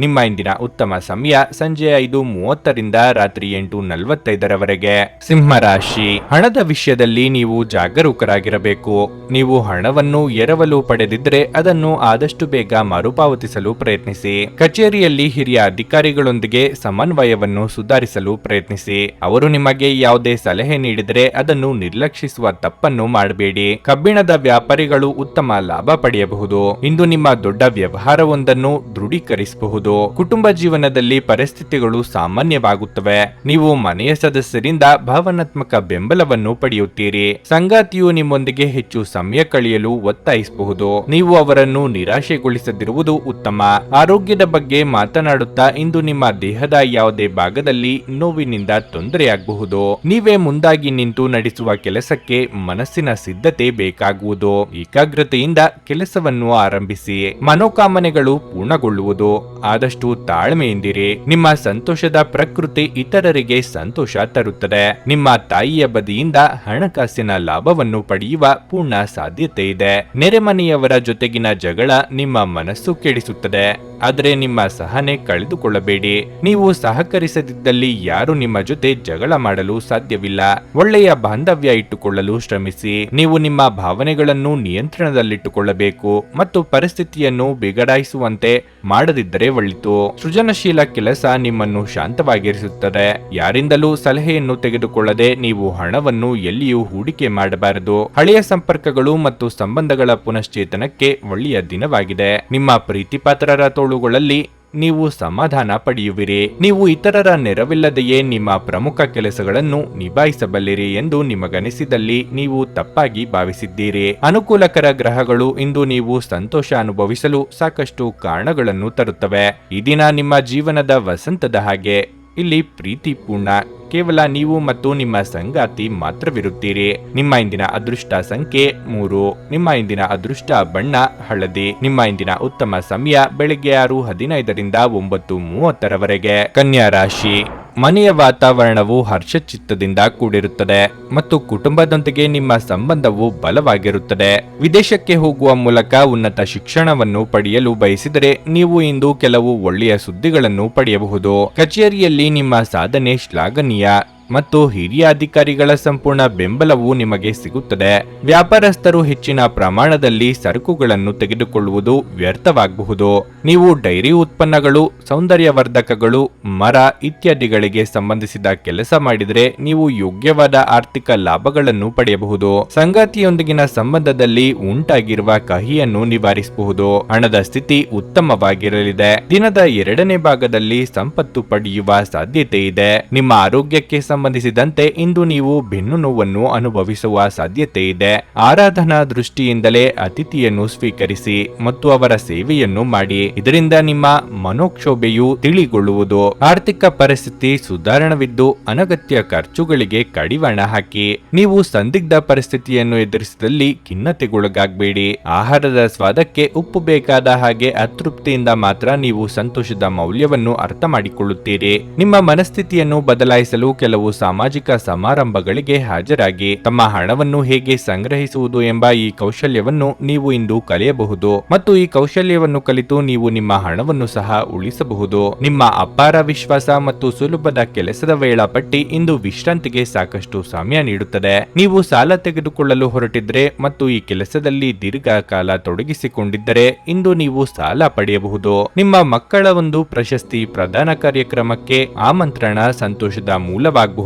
ನಿಮ್ಮ ಇಂದಿನ ಉತ್ತಮ ಸಮಯ ಸಂಜೆ 5:30ರಿಂದ ರಾತ್ರಿ 8:45ರವರೆಗೆ. ಸಿಂಹ ರಾಶಿ. ಹಣದ ವಿಷಯದಲ್ಲಿ ನೀವು ಜಾಗರೂಕರಾಗಿರಬೇಕು. ನೀವು ಹಣವನ್ನು ಎರವಲು ಪಡೆದಿದ್ದರೆ ಅದನ್ನು ಆದಷ್ಟು ಬೇಗ ಮರುಪಾವತಿಸಲು ಪ್ರಯತ್ನಿಸಿ. ಕಚೇರಿಯಲ್ಲಿ ಹಿರಿಯ ಅಧಿಕಾರಿಗಳೊಂದಿಗೆ ಸಮನ್ವಯವನ್ನು ಸುಧಾರಿಸಲು ಪ್ರಯತ್ನಿಸಿ. ಅವರು ನಿಮಗೆ ಯಾವುದೇ ಸಲಹೆ ನೀಡಿದರೆ ಅದನ್ನು ನಿರ್ಲಕ್ಷಿಸುವ ತಪ್ಪನ್ನು ಮಾಡಬೇಡಿ. ಕಬ್ಬಿಣದ ವ್ಯಾಪಾರಿಗಳು ಉತ್ತಮ ಲಾಭ ಪಡೆಯಬಹುದು. ಇಂದು ನಿಮ್ಮ ದೊಡ್ಡ ವ್ಯವಹಾರವೊಂದನ್ನು ದೃಢೀಕರಿಸಬಹುದು. ಕುಟುಂಬ ಜೀವನದಲ್ಲಿ ಪರಿಸ್ಥಿತಿಗಳು ಸಾಮಾನ್ಯವಾಗುತ್ತವೆ. ನೀವು ಮನೆಯ ಸದಸ್ಯರಿಂದ ಭಾವನಾತ್ಮಕ ಬೆಂಬಲವನ್ನು ಪಡೆಯುತ್ತೀರಿ. ಸಂಗಾತಿಯು ನಿಮ್ಮೊಂದಿಗೆ ಹೆಚ್ಚು ಸಮಯ ಕಳೆಯಲು ಒತ್ತಾಯಿಸಬಹುದು. ನೀವು ಅವರನ್ನು ನಿರಾಶೆಗೊಳಿಸದಿರುವುದು ಉತ್ತಮ. ಆರೋಗ್ಯದ ಬಗ್ಗೆ ಮಾತನಾಡುತ್ತಾ ಇಂದು ನಿಮ್ಮ ದೇಹದ ಯಾವುದೇ ಭಾಗದಲ್ಲಿ ನೋವಿನಿಂದ ತೊಂದರೆಯಾಗಬಹುದು. ನೀವೇ ಮುಂದಾಗಿ ನಿಂತು ನಡೆಸುವ ಕೆಲಸಕ್ಕೆ ಮನಸ್ಸಿನ ಸಿದ್ಧತೆ ಬೇಕಾಗುವುದು. ಏಕಾಗ್ರತೆಯಿಂದ ಕೆಲಸವನ್ನು ಆರಂಭಿಸಿ. ಮನೋಕಾಮನೆಗಳು ಪೂರ್ಣಗೊಳ್ಳುವುದು. ಆದಷ್ಟು ತಾಳ್ಮೆಯಿಂದಿರಿ. ನಿಮ್ಮ ಸಂತೋಷದ ಪ್ರಕೃತಿ ಇತರರಿಗೆ ಸಂತೋಷ ತರುತ್ತದೆ. ನಿಮ್ಮ ತಾಯಿಯ ಬದಿಯಿಂದ ಹಣಕಾಸಿನ ಲಾಭವನ್ನು ಪಡೆಯುವ ಪೂರ್ಣ ಸಾಧ್ಯತೆ ಇದೆ. ನೆರೆಮನೆಯವರ ಜೊತೆಗಿನ ಜಗಳ ನಿಮ್ಮ ಮನಸ್ಸು ಕೆಡಿಸುತ್ತದೆ. ಆದರೆ ನಿಮ್ಮ ಸಹನೆ ಕಳೆದುಕೊಳ್ಳಬೇಡಿ. ನೀವು ಸಹಕರಿಸದಿದ್ದಲ್ಲಿ ಯಾರು ನಿಮ್ಮ ಜೊತೆ ಜಗಳ ಮಾಡಲು ಸಾಧ್ಯವಿಲ್ಲ. ಒಳ್ಳೆಯ ಬಾಂಧವ್ಯ ಇಟ್ಟುಕೊಳ್ಳಲು ಶ್ರಮಿಸಿ. ನೀವು ನಿಮ್ಮ ಭಾವನೆಗಳನ್ನು ನಿಯಂತ್ರಣದಲ್ಲಿಟ್ಟುಕೊಳ್ಳಬೇಕು ಮತ್ತು ಪರಿಸ್ಥಿತಿಯನ್ನು ಬಿಗಡಾಯಿಸುವಂತೆ ಮಾಡದಿದ್ದರೆ ಒಳಿತು. ಸೃಜನಶೀಲ ಕೆಲಸ ನಿಮ್ಮನ್ನು ಶಾಂತವಾಗಿರಿಸುತ್ತದೆ. ಯಾರಿಂದಲೂ ಸಲಹೆಯನ್ನು ತೆಗೆದುಕೊಳ್ಳದೆ ನೀವು ಹಣವನ್ನು ಎಲ್ಲಿಯೂ ಹೂಡಿಕೆ ಮಾಡಬಾರದು. ಹಳೆಯ ಸಂಪರ್ಕಗಳು ಮತ್ತು ಸಂಬಂಧಗಳ ಪುನಶ್ಚೇತನಕ್ಕೆ ಒಳ್ಳೆಯ ದಿನವಾಗಿದೆ. ನಿಮ್ಮ ಪ್ರೀತಿಪಾತ್ರರ ತೋಳುಗಳಲ್ಲಿ ನೀವು ಸಮಾಧಾನ ಪಡೆಯುವಿರಿ. ನೀವು ಇತರರ ನೆರವಿಲ್ಲದೆಯೇ ನಿಮ್ಮ ಪ್ರಮುಖ ಕೆಲಸಗಳನ್ನು ನಿಭಾಯಿಸಬಲ್ಲಿರಿ ಎಂದು ನಿಮಗನಿಸಿದಲ್ಲಿ ನೀವು ತಪ್ಪಾಗಿ ಭಾವಿಸಿದ್ದೀರಿ. ಅನುಕೂಲಕರ ಗ್ರಹಗಳು ಇಂದು ನೀವು ಸಂತೋಷ ಅನುಭವಿಸಲು ಸಾಕಷ್ಟು ಕಾರಣಗಳನ್ನು ತರುತ್ತವೆ. ಈ ದಿನ ನಿಮ್ಮ ಜೀವನದ ವಸಂತದ ಹಾಗೆ. ಇಲ್ಲಿ ಪ್ರೀತಿಪೂರ್ಣ. ಕೇವಲ ನೀವು ಮತ್ತು ನಿಮ್ಮ ಸಂಗಾತಿ ಮಾತ್ರವಿರುತ್ತೀರಿ. ನಿಮ್ಮ ಇಂದಿನ ಅದೃಷ್ಟ ಸಂಖ್ಯೆ 3. ನಿಮ್ಮ ಇಂದಿನ ಅದೃಷ್ಟ ಬಣ್ಣ ಹಳದಿ. ನಿಮ್ಮ ಇಂದಿನ ಉತ್ತಮ ಸಮಯ ಬೆಳಗ್ಗೆ 6:15ರಿಂದ 9:30ರವರೆಗೆ. ಕನ್ಯಾ ರಾಶಿ. ಮನೆಯ ವಾತಾವರಣವು ಹರ್ಷಚಿತ್ತದಿಂದ ಕೂಡಿರುತ್ತದೆ ಮತ್ತು ಕುಟುಂಬದೊಂದಿಗೆ ನಿಮ್ಮ ಸಂಬಂಧವು ಬಲವಾಗಿರುತ್ತದೆ. ವಿದೇಶಕ್ಕೆ ಹೋಗುವ ಮೂಲಕ ಉನ್ನತ ಶಿಕ್ಷಣವನ್ನು ಪಡೆಯಲು ಬಯಸಿದರೆ ನೀವು ಇಂದು ಕೆಲವು ಒಳ್ಳೆಯ ಸುದ್ದಿಗಳನ್ನು ಪಡೆಯಬಹುದು. ಕಚೇರಿಯಲ್ಲಿ ನಿಮ್ಮ ಸಾಧನೆ ಶ್ಲಾಘನೀಯ ಮತ್ತು ಹಿರಿಯ ಅಧಿಕಾರಿಗಳ ಸಂಪೂರ್ಣ ಬೆಂಬಲವು ನಿಮಗೆ ಸಿಗುತ್ತದೆ. ವ್ಯಾಪಾರಸ್ಥರು ಹೆಚ್ಚಿನ ಪ್ರಮಾಣದಲ್ಲಿ ಸರಕುಗಳನ್ನು ತೆಗೆದುಕೊಳ್ಳುವುದು ವ್ಯರ್ಥವಾಗಬಹುದು. ನೀವು ಡೈರಿ ಉತ್ಪನ್ನಗಳು, ಸೌಂದರ್ಯವರ್ಧಕಗಳು, ಮರ ಇತ್ಯಾದಿಗಳಿಗೆ ಸಂಬಂಧಿಸಿದ ಕೆಲಸ ಮಾಡಿದರೆ ನೀವು ಯೋಗ್ಯವಾದ ಆರ್ಥಿಕ ಲಾಭಗಳನ್ನು ಪಡೆಯಬಹುದು. ಸಂಗಾತಿಯೊಂದಿಗಿನ ಸಂಬಂಧದಲ್ಲಿ ಉಂಟಾಗಿರುವ ಕಹಿಯನ್ನು ನಿವಾರಿಸಬಹುದು. ಹಣದ ಸ್ಥಿತಿ ಉತ್ತಮವಾಗಿರಲಿದೆ. ದಿನದ 2ನೇ ಭಾಗದಲ್ಲಿ ಸಂಪತ್ತು ಪಡೆಯುವ ಸಾಧ್ಯತೆ ಇದೆ. ನಿಮ್ಮ ಆರೋಗ್ಯಕ್ಕೆ ಸಂಬಂಧಿಸಿದಂತೆ ಇಂದು ನೀವು ಬೆನ್ನು ನೋವನ್ನು ಅನುಭವಿಸುವ ಸಾಧ್ಯತೆ ಇದೆ. ಆರಾಧನಾ ದೃಷ್ಟಿಯಿಂದಲೇ ಅತಿಥಿಯನ್ನು ಸ್ವೀಕರಿಸಿ ಮತ್ತು ಅವರ ಸೇವೆಯನ್ನು ಮಾಡಿ. ಇದರಿಂದ ನಿಮ್ಮ ಮನೋಕ್ಷೋಭೆಯು ತಿಳಿಗೊಳ್ಳುವುದು. ಆರ್ಥಿಕ ಪರಿಸ್ಥಿತಿ ಸುಧಾರಣವಿದ್ದು ಅನಗತ್ಯ ಖರ್ಚುಗಳಿಗೆ ಕಡಿವಾಣ ಹಾಕಿ. ನೀವು ಸಂದಿಗ್ಧ ಪರಿಸ್ಥಿತಿಯನ್ನು ಎದುರಿಸಿದಲ್ಲಿ ಖಿನ್ನತೆಗೊಳಗಾಗಬೇಡಿ. ಆಹಾರದ ಸ್ವಾದಕ್ಕೆ ಉಪ್ಪು ಬೇಕಾದ ಹಾಗೆ ಅತೃಪ್ತಿಯಿಂದ ಮಾತ್ರ ನೀವು ಸಂತೋಷದ ಮೌಲ್ಯವನ್ನು ಅರ್ಥ ಮಾಡಿಕೊಳ್ಳುತ್ತೀರಿ. ನಿಮ್ಮ ಮನಸ್ಥಿತಿಯನ್ನು ಬದಲಾಯಿಸಲು ಕೆಲವು ಸಾಮಾಜಿಕ ಸಮಾರಂಭಗಳಿಗೆ ಹಾಜರಾಗಿ. ತಮ್ಮ ಹಣವನ್ನು ಹೇಗೆ ಸಂಗ್ರಹಿಸುವುದು ಎಂಬ ಈ ಕೌಶಲ್ಯವನ್ನು ನೀವು ಇಂದು ಕಲಿಯಬಹುದು ಮತ್ತು ಈ ಕೌಶಲ್ಯವನ್ನು ಕಲಿತು ನೀವು ನಿಮ್ಮ ಹಣವನ್ನು ಸಹ ಉಳಿಸಬಹುದು. ನಿಮ್ಮ ಅಪಾರ ವಿಶ್ವಾಸ ಮತ್ತು ಸುಲಭದ ಕೆಲಸದ ವೇಳಾಪಟ್ಟಿ ಇಂದು ವಿಶ್ರಾಂತಿಗೆ ಸಾಕಷ್ಟು ಸಮಯ ನೀಡುತ್ತದೆ. ನೀವು ಸಾಲ ತೆಗೆದುಕೊಳ್ಳಲು ಹೊರಟಿದ್ರೆ ಮತ್ತು ಈ ಕೆಲಸದಲ್ಲಿ ದೀರ್ಘಕಾಲ ತೊಡಗಿಸಿಕೊಂಡಿದ್ದರೆ ಇಂದು ನೀವು ಸಾಲ ಪಡೆಯಬಹುದು. ನಿಮ್ಮ ಮಕ್ಕಳ ಒಂದು ಪ್ರಶಸ್ತಿ ಪ್ರದಾನ ಕಾರ್ಯಕ್ರಮಕ್ಕೆ ಆಮಂತ್ರಣ ಸಂತೋಷದ ಮೂಲವಾಗಬಹುದು.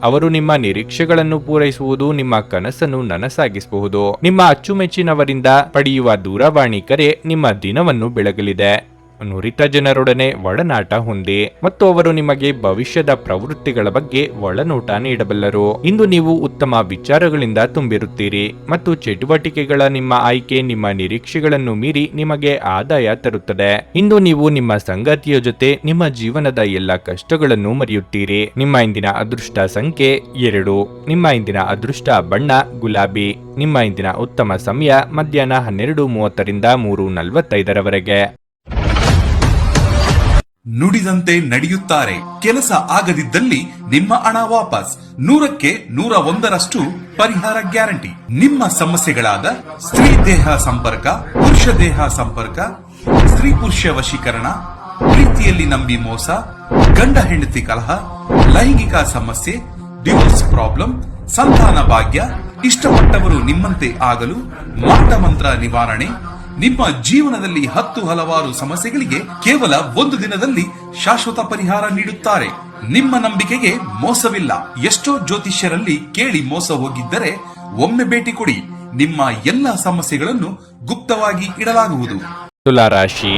ಅವರು ನಿಮ್ಮ ನಿರೀಕ್ಷೆಗಳನ್ನು ಪೂರೈಸುವುದು ನಿಮ್ಮ ಕನಸನ್ನು ನನಸಾಗಿಸಬಹುದು. ನಿಮ್ಮ ಅಚ್ಚುಮೆಚ್ಚಿನವರಿಂದ ಪಡೆಯುವ ದೂರವಾಣಿ ಕರೆ ನಿಮ್ಮ ದಿನವನ್ನು ಬೆಳಗಲಿದೆ. ನುರಿತ ಜನರೊಡನೆ ಒಡನಾಟ ಹೊಂದಿ ಮತ್ತು ಅವರು ನಿಮಗೆ ಭವಿಷ್ಯದ ಪ್ರವೃತ್ತಿಗಳ ಬಗ್ಗೆ ಒಳನೋಟ ನೀಡಬಲ್ಲರು. ಇಂದು ನೀವು ಉತ್ತಮ ವಿಚಾರಗಳಿಂದ ತುಂಬಿರುತ್ತೀರಿ ಮತ್ತು ಚಟುವಟಿಕೆಗಳ ನಿಮ್ಮ ಆಯ್ಕೆ ನಿಮ್ಮ ನಿರೀಕ್ಷೆಗಳನ್ನು ಮೀರಿ ನಿಮಗೆ ಆದಾಯ ತರುತ್ತದೆ. ಇಂದು ನೀವು ನಿಮ್ಮ ಸಂಗಾತಿಯ ಜೊತೆ ನಿಮ್ಮ ಜೀವನದ ಎಲ್ಲ ಕಷ್ಟಗಳನ್ನು ಮರೆಯುತ್ತೀರಿ. ನಿಮ್ಮ ಇಂದಿನ ಅದೃಷ್ಟ ಸಂಖ್ಯೆ 2. ನಿಮ್ಮ ಇಂದಿನ ಅದೃಷ್ಟ ಬಣ್ಣ ಗುಲಾಬಿ. ನಿಮ್ಮ ಇಂದಿನ ಉತ್ತಮ ಸಮಯ ಮಧ್ಯಾಹ್ನ 12:30ರಿಂದ 3:45ರವರೆಗೆ. ನುಡಿದಂತೆ ನಡೆಯುತ್ತಾರೆ. ಕೆಲಸ ಆಗದಿದ್ದಲ್ಲಿ ನಿಮ್ಮ ಹಣ ವಾಪಸ್. 100ಕ್ಕೆ 101ರಷ್ಟು ಪರಿಹಾರ ಗ್ಯಾರಂಟಿ. ನಿಮ್ಮ ಸಮಸ್ಯೆಗಳಾದ ಸ್ತ್ರೀ ದೇಹ ಸಂಪರ್ಕ, ಪುರುಷ ದೇಹ ಸಂಪರ್ಕ, ಸ್ತ್ರೀ ಪುರುಷ ವಶೀಕರಣ, ಪ್ರೀತಿಯಲ್ಲಿ ನಂಬಿ ಮೋಸ, ಗಂಡ ಹೆಂಡತಿ ಕಲಹ, ಲೈಂಗಿಕ ಸಮಸ್ಯೆ, ಡಿವೋರ್ಸ್ ಪ್ರಾಬ್ಲಮ್, ಸಂತಾನ ಭಾಗ್ಯ, ಇಷ್ಟಪಟ್ಟವರು ನಿಮ್ಮಂತೆ ಆಗಲು, ಮಾಟ ಮಂತ್ರ ನಿವಾರಣೆ, ನಿಮ್ಮ ಜೀವನದಲ್ಲಿ 10 ಹಲವಾರು ಸಮಸ್ಯೆಗಳಿಗೆ ಕೇವಲ 1 ದಿನದಲ್ಲಿ ಶಾಶ್ವತ ಪರಿಹಾರ ನೀಡುತ್ತಾರೆ. ನಿಮ್ಮ ನಂಬಿಕೆಗೆ ಮೋಸವಿಲ್ಲ. ಎಷ್ಟೋ ಜ್ಯೋತಿಷ್ಯರಲ್ಲಿ ಕೇಳಿ ಮೋಸ ಹೋಗಿದ್ದರೆ ಒಮ್ಮೆ ಭೇಟಿ ಕೊಡಿ. ನಿಮ್ಮ ಎಲ್ಲ ಸಮಸ್ಯೆಗಳನ್ನು ಗುಪ್ತವಾಗಿ ಇಡಲಾಗುವುದು. ತುಲಾರಾಶಿ,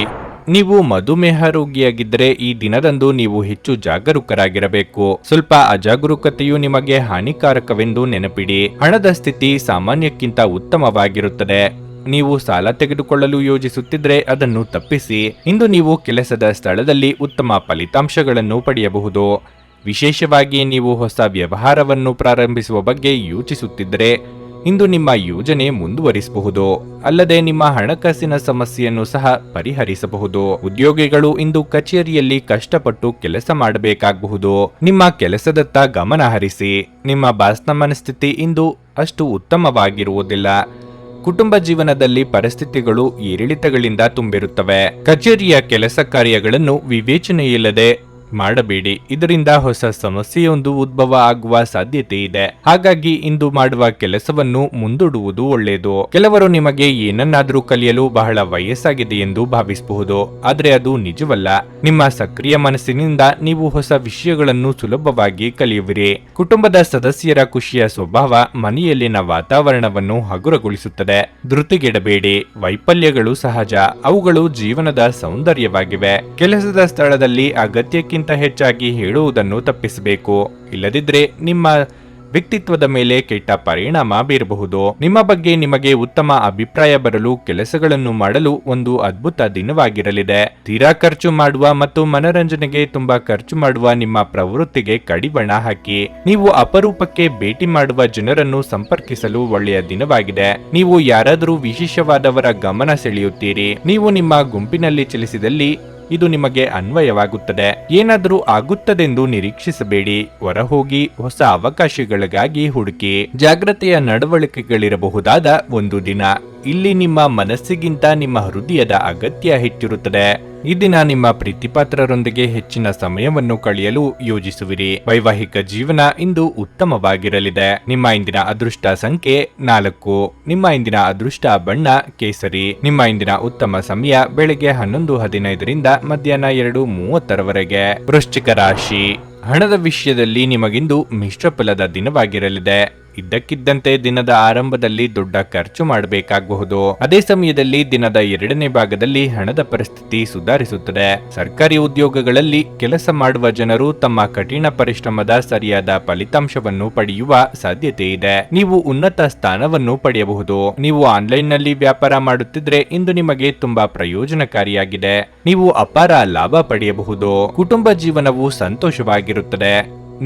ನೀವು ಮಧುಮೇಹ ರೋಗಿಯಾಗಿದ್ದರೆ ಈ ದಿನದಂದು ನೀವು ಹೆಚ್ಚು ಜಾಗರೂಕರಾಗಿರಬೇಕು. ಸ್ವಲ್ಪ ಅಜಾಗರೂಕತೆಯು ನಿಮಗೆ ಹಾನಿಕಾರಕವೆಂದು ನೆನಪಿಡಿ. ಹಣದ ಸ್ಥಿತಿ ಸಾಮಾನ್ಯಕ್ಕಿಂತ ಉತ್ತಮವಾಗಿರುತ್ತದೆ. ನೀವು ಸಾಲ ತೆಗೆದುಕೊಳ್ಳಲು ಯೋಜಿಸುತ್ತಿದ್ರೆ ಅದನ್ನು ತಪ್ಪಿಸಿ. ಇಂದು ನೀವು ಕೆಲಸದ ಸ್ಥಳದಲ್ಲಿ ಉತ್ತಮ ಫಲಿತಾಂಶಗಳನ್ನು ಪಡೆಯಬಹುದು. ವಿಶೇಷವಾಗಿ ನೀವು ಹೊಸ ವ್ಯವಹಾರವನ್ನು ಪ್ರಾರಂಭಿಸುವ ಬಗ್ಗೆ ಯೋಚಿಸುತ್ತಿದ್ದರೆ ಇಂದು ನಿಮ್ಮ ಯೋಜನೆ ಮುಂದುವರಿಸಬಹುದು. ಅಲ್ಲದೆ ನಿಮ್ಮ ಹಣಕಾಸಿನ ಸಮಸ್ಯೆಯನ್ನು ಸಹ ಪರಿಹರಿಸಬಹುದು. ಉದ್ಯೋಗಿಗಳು ಇಂದು ಕಚೇರಿಯಲ್ಲಿ ಕಷ್ಟಪಟ್ಟು ಕೆಲಸ ಮಾಡಬೇಕಾಗಬಹುದು. ನಿಮ್ಮ ಕೆಲಸದತ್ತ ಗಮನ ಹರಿಸಿ. ನಿಮ್ಮ ಬಾಸ್ನ ಮನಸ್ಥಿತಿ ಇಂದು ಅಷ್ಟು ಉತ್ತಮವಾಗಿರುವುದಿಲ್ಲ. ಕುಟುಂಬ ಜೀವನದಲ್ಲಿ ಪರಿಸ್ಥಿತಿಗಳು ಏರಿಳಿತಗಳಿಂದ ತುಂಬಿರುತ್ತವೆ. ಕಚೇರಿಯ ಕೆಲಸ ಕಾರ್ಯಗಳನ್ನು ವಿವೇಚನೆಯಿಲ್ಲದೆ ಮಾಡಬೇಡಿ. ಇದರಿಂದ ಹೊಸ ಸಮಸ್ಯೆಯೊಂದು ಉದ್ಭವ ಆಗುವ ಸಾಧ್ಯತೆ ಇದೆ. ಹಾಗಾಗಿ ಇಂದು ಮಾಡುವ ಕೆಲಸವನ್ನು ಮುಂದೂಡುವುದು ಒಳ್ಳೆಯದು. ಕೆಲವರು ನಿಮಗೆ ಏನನ್ನಾದ್ರೂ ಕಲಿಯಲು ಬಹಳ ವಯಸ್ಸಾಗಿದೆ ಎಂದು ಭಾವಿಸಬಹುದು, ಆದ್ರೆ ಅದು ನಿಜವಲ್ಲ. ನಿಮ್ಮ ಸಕ್ರಿಯ ಮನಸ್ಸಿನಿಂದ ನೀವು ಹೊಸ ವಿಷಯಗಳನ್ನು ಸುಲಭವಾಗಿ ಕಲಿಯುವಿರಿ. ಕುಟುಂಬದ ಸದಸ್ಯರ ಖುಷಿಯ ಸ್ವಭಾವ ಮನೆಯಲ್ಲಿನ ವಾತಾವರಣವನ್ನು ಹಗುರಗೊಳಿಸುತ್ತದೆ. ಧೃತಿಗೆಡಬೇಡಿ. ವೈಫಲ್ಯಗಳು ಸಹಜ, ಅವುಗಳು ಜೀವನದ ಸೌಂದರ್ಯವಾಗಿವೆ. ಕೆಲಸದ ಸ್ಥಳದಲ್ಲಿ ಅಗತ್ಯಕ್ಕಿಂತ ಹೆಚ್ಚಾಗಿ ಹೇಳುವುದನ್ನು ತಪ್ಪಿಸಬೇಕು. ಇಲ್ಲದಿದ್ರೆ ನಿಮ್ಮ ವ್ಯಕ್ತಿತ್ವದ ಮೇಲೆ ಕೆಟ್ಟ ಪರಿಣಾಮ ಬೀರಬಹುದು. ನಿಮ್ಮ ಬಗ್ಗೆ ನಿಮಗೆ ಉತ್ತಮ ಅಭಿಪ್ರಾಯ ಬರಲು ಕೆಲಸಗಳನ್ನು ಮಾಡಲು ಒಂದು ಅದ್ಭುತ ದಿನವಾಗಿರಲಿದೆ. ತೀರಾ ಖರ್ಚು ಮಾಡುವ ಮತ್ತು ಮನರಂಜನೆಗೆ ತುಂಬಾ ಖರ್ಚು ಮಾಡುವ ನಿಮ್ಮ ಪ್ರವೃತ್ತಿಗೆ ಕಡಿವಾಣ ಹಾಕಿ. ನೀವು ಅಪರೂಪಕ್ಕೆ ಭೇಟಿ ಮಾಡುವ ಜನರನ್ನು ಸಂಪರ್ಕಿಸಲು ಒಳ್ಳೆಯ ದಿನವಾಗಿದೆ. ನೀವು ಯಾರಾದರೂ ವಿಶೇಷವಾದವರ ಗಮನ ಸೆಳೆಯುತ್ತೀರಿ. ನೀವು ನಿಮ್ಮ ಗುಂಪಿನಲ್ಲಿ ಚಲಿಸಿದಲ್ಲಿ ಇದು ನಿಮಗೆ ಅನ್ವಯವಾಗುತ್ತದೆ. ಏನಾದರೂ ಆಗುತ್ತದೆಂದು ನಿರೀಕ್ಷಿಸಬೇಡಿ. ಹೊರಹೋಗಿ ಹೊಸ ಅವಕಾಶಗಳಿಗಾಗಿ ಹುಡುಕಿ. ಜಾಗ್ರತೆಯ ನಡವಳಿಕೆಗಳಿರಬಹುದಾದ ಒಂದು ದಿನ. ಇಲ್ಲಿ ನಿಮ್ಮ ಮನಸ್ಸಿಗಿಂತ ನಿಮ್ಮ ಹೃದಯದ ಅಗತ್ಯ ಹೆಚ್ಚಿರುತ್ತದೆ. ಈ ದಿನ ನಿಮ್ಮ ಪ್ರೀತಿಪಾತ್ರರೊಂದಿಗೆ ಹೆಚ್ಚಿನ ಸಮಯವನ್ನು ಕಳೆಯಲು ಯೋಜಿಸುವಿರಿ. ವೈವಾಹಿಕ ಜೀವನ ಇಂದು ಉತ್ತಮವಾಗಿರಲಿದೆ. ನಿಮ್ಮ ಇಂದಿನ ಅದೃಷ್ಟ ಸಂಖ್ಯೆ 4. ನಿಮ್ಮ ಇಂದಿನ ಅದೃಷ್ಟ ಬಣ್ಣ ಕೇಸರಿ. ನಿಮ್ಮ ಇಂದಿನ ಉತ್ತಮ ಸಮಯ ಬೆಳಗ್ಗೆ 11:15ರಿಂದ ಮಧ್ಯಾಹ್ನ 2:30ರವರೆಗೆ. ವೃಶ್ಚಿಕ ರಾಶಿ, ಹಣದ ವಿಷಯದಲ್ಲಿ ನಿಮಗಿಂದು ಮಿಶ್ರ ಫಲದ ದಿನವಾಗಿರಲಿದೆ. ಇದ್ದಕ್ಕಿದ್ದಂತೆ ದಿನದ ಆರಂಭದಲ್ಲಿ ದೊಡ್ಡ ಖರ್ಚು ಮಾಡಬೇಕಾಗಬಹುದು. ಅದೇ ಸಮಯದಲ್ಲಿ ದಿನದ 2ನೇ ಭಾಗದಲ್ಲಿ ಹಣದ ಪರಿಸ್ಥಿತಿ ಸುಧಾರಿಸುತ್ತದೆ. ಸರ್ಕಾರಿ ಉದ್ಯೋಗಗಳಲ್ಲಿ ಕೆಲಸ ಮಾಡುವ ಜನರು ತಮ್ಮ ಕಠಿಣ ಪರಿಶ್ರಮದ ಸರಿಯಾದ ಫಲಿತಾಂಶವನ್ನು ಪಡೆಯುವ ಸಾಧ್ಯತೆ ಇದೆ. ನೀವು ಉನ್ನತ ಸ್ಥಾನವನ್ನು ಪಡೆಯಬಹುದು. ನೀವು ಆನ್ಲೈನ್ನಲ್ಲಿ ವ್ಯಾಪಾರ ಮಾಡುತ್ತಿದ್ರೆ ಇಂದು ನಿಮಗೆ ತುಂಬಾ ಪ್ರಯೋಜನಕಾರಿಯಾಗಿದೆ. ನೀವು ಅಪಾರ ಲಾಭ ಪಡೆಯಬಹುದು. ಕುಟುಂಬ ಜೀವನವು ಸಂತೋಷವಾಗಿರುತ್ತದೆ.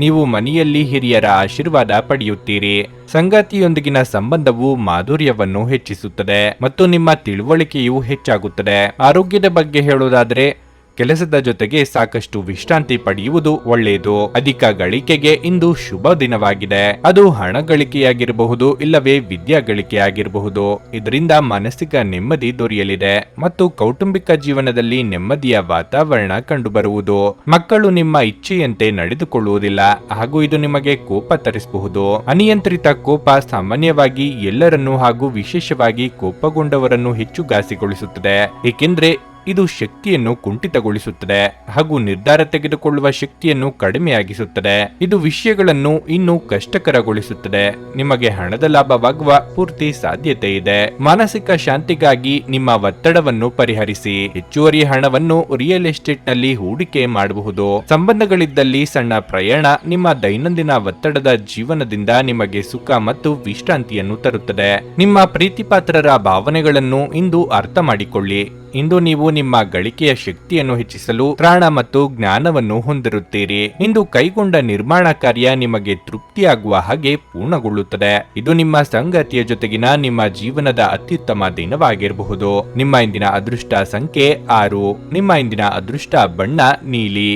ನೀವು ಮನೆಯಲ್ಲಿ ಹಿರಿಯರ ಆಶೀರ್ವಾದ ಪಡೆಯುತ್ತೀರಿ. ಸಂಗಾತಿಯೊಂದಿಗಿನ ಸಂಬಂಧವು ಮಾಧುರ್ಯವನ್ನು ಹೆಚ್ಚಿಸುತ್ತದೆ ಮತ್ತು ನಿಮ್ಮ ತಿಳುವಳಿಕೆಯು ಹೆಚ್ಚಾಗುತ್ತದೆ. ಆರೋಗ್ಯದ ಬಗ್ಗೆ ಹೇಳೋದಾದ್ರೆ ಕೆಲಸದ ಜೊತೆಗೆ ಸಾಕಷ್ಟು ವಿಶ್ರಾಂತಿ ಪಡೆಯುವುದು ಒಳ್ಳೆಯದು. ಅಧಿಕ ಗಳಿಕೆಗೆ ಇಂದು ಶುಭ ದಿನವಾಗಿದೆ. ಅದು ಹಣ ಗಳಿಕೆಯಾಗಿರಬಹುದು, ಇಲ್ಲವೇ ವಿದ್ಯಾ ಗಳಿಕೆಯಾಗಿರಬಹುದು. ಇದರಿಂದ ಮಾನಸಿಕ ನೆಮ್ಮದಿ ದೊರೆಯಲಿದೆ ಮತ್ತು ಕೌಟುಂಬಿಕ ಜೀವನದಲ್ಲಿ ನೆಮ್ಮದಿಯ ವಾತಾವರಣ ಕಂಡುಬರುವುದು. ಮಕ್ಕಳು ನಿಮ್ಮ ಇಚ್ಛೆಯಂತೆ ನಡೆದುಕೊಳ್ಳುವುದಿಲ್ಲ ಹಾಗೂ ಇದು ನಿಮಗೆ ಕೋಪ ತರಿಸಬಹುದು. ಅನಿಯಂತ್ರಿತ ಕೋಪ ಸಾಮಾನ್ಯವಾಗಿ ಎಲ್ಲರನ್ನೂ ಹಾಗೂ ವಿಶೇಷವಾಗಿ ಕೋಪಗೊಂಡವರನ್ನು ಹೆಚ್ಚು ಘಾಸಿಗೊಳಿಸುತ್ತದೆ. ಏಕೆಂದ್ರೆ ಇದು ಶಕ್ತಿಯನ್ನು ಕುಂಠಿತಗೊಳಿಸುತ್ತದೆ ಹಾಗೂ ನಿರ್ಧಾರ ತೆಗೆದುಕೊಳ್ಳುವ ಶಕ್ತಿಯನ್ನು ಕಡಿಮೆಯಾಗಿಸುತ್ತದೆ. ಇದು ವಿಷಯಗಳನ್ನು ಇನ್ನೂ ಕಷ್ಟಕರಗೊಳಿಸುತ್ತದೆ. ನಿಮಗೆ ಹಣದ ಲಾಭವಾಗುವ ಪೂರ್ತಿ ಸಾಧ್ಯತೆ ಇದೆ. ಮಾನಸಿಕ ಶಾಂತಿಗಾಗಿ ನಿಮ್ಮ ಒತ್ತಡವನ್ನು ಪರಿಹರಿಸಿ. ಹೆಚ್ಚುವರಿ ಹಣವನ್ನು ರಿಯಲ್ ಎಸ್ಟೇಟ್ ನಲ್ಲಿ ಹೂಡಿಕೆ ಮಾಡಬಹುದು. ಸಂಬಂಧಗಳಿದ್ದಲ್ಲಿ ಸಣ್ಣ ಪ್ರಯಾಣ ನಿಮ್ಮ ದೈನಂದಿನ ಒತ್ತಡದ ಜೀವನದಿಂದ ನಿಮಗೆ ಸುಖ ಮತ್ತು ವಿಶ್ರಾಂತಿಯನ್ನು ತರುತ್ತದೆ. ನಿಮ್ಮ ಪ್ರೀತಿಪಾತ್ರರ ಭಾವನೆಗಳನ್ನು ಇಂದು ಅರ್ಥ ಮಾಡಿಕೊಳ್ಳಿ. ಇಂದು ನೀವು ನಿಮ್ಮ ಗಳಿಕೆಯ ಶಕ್ತಿಯನ್ನು ಹೆಚ್ಚಿಸಲು ತ್ರಾಣ ಮತ್ತು ಜ್ಞಾನವನ್ನು ಹೊಂದಿರುತ್ತೀರಿ. ಇಂದು ಕೈಗೊಂಡ ನಿರ್ಮಾಣ ಕಾರ್ಯ ನಿಮಗೆ ತೃಪ್ತಿಯಾಗುವ ಹಾಗೆ ಪೂರ್ಣಗೊಳ್ಳುತ್ತದೆ. ಇದು ನಿಮ್ಮ ಸಂಗಾತಿಯ ಜೊತೆಗಿನ ನಿಮ್ಮ ಜೀವನದ ಅತ್ಯುತ್ತಮ ದಿನವಾಗಿರಬಹುದು. ನಿಮ್ಮ ಇಂದಿನ ಅದೃಷ್ಟ ಸಂಖ್ಯೆ 6. ನಿಮ್ಮ ಇಂದಿನ ಅದೃಷ್ಟ ಬಣ್ಣ ನೀಲಿ.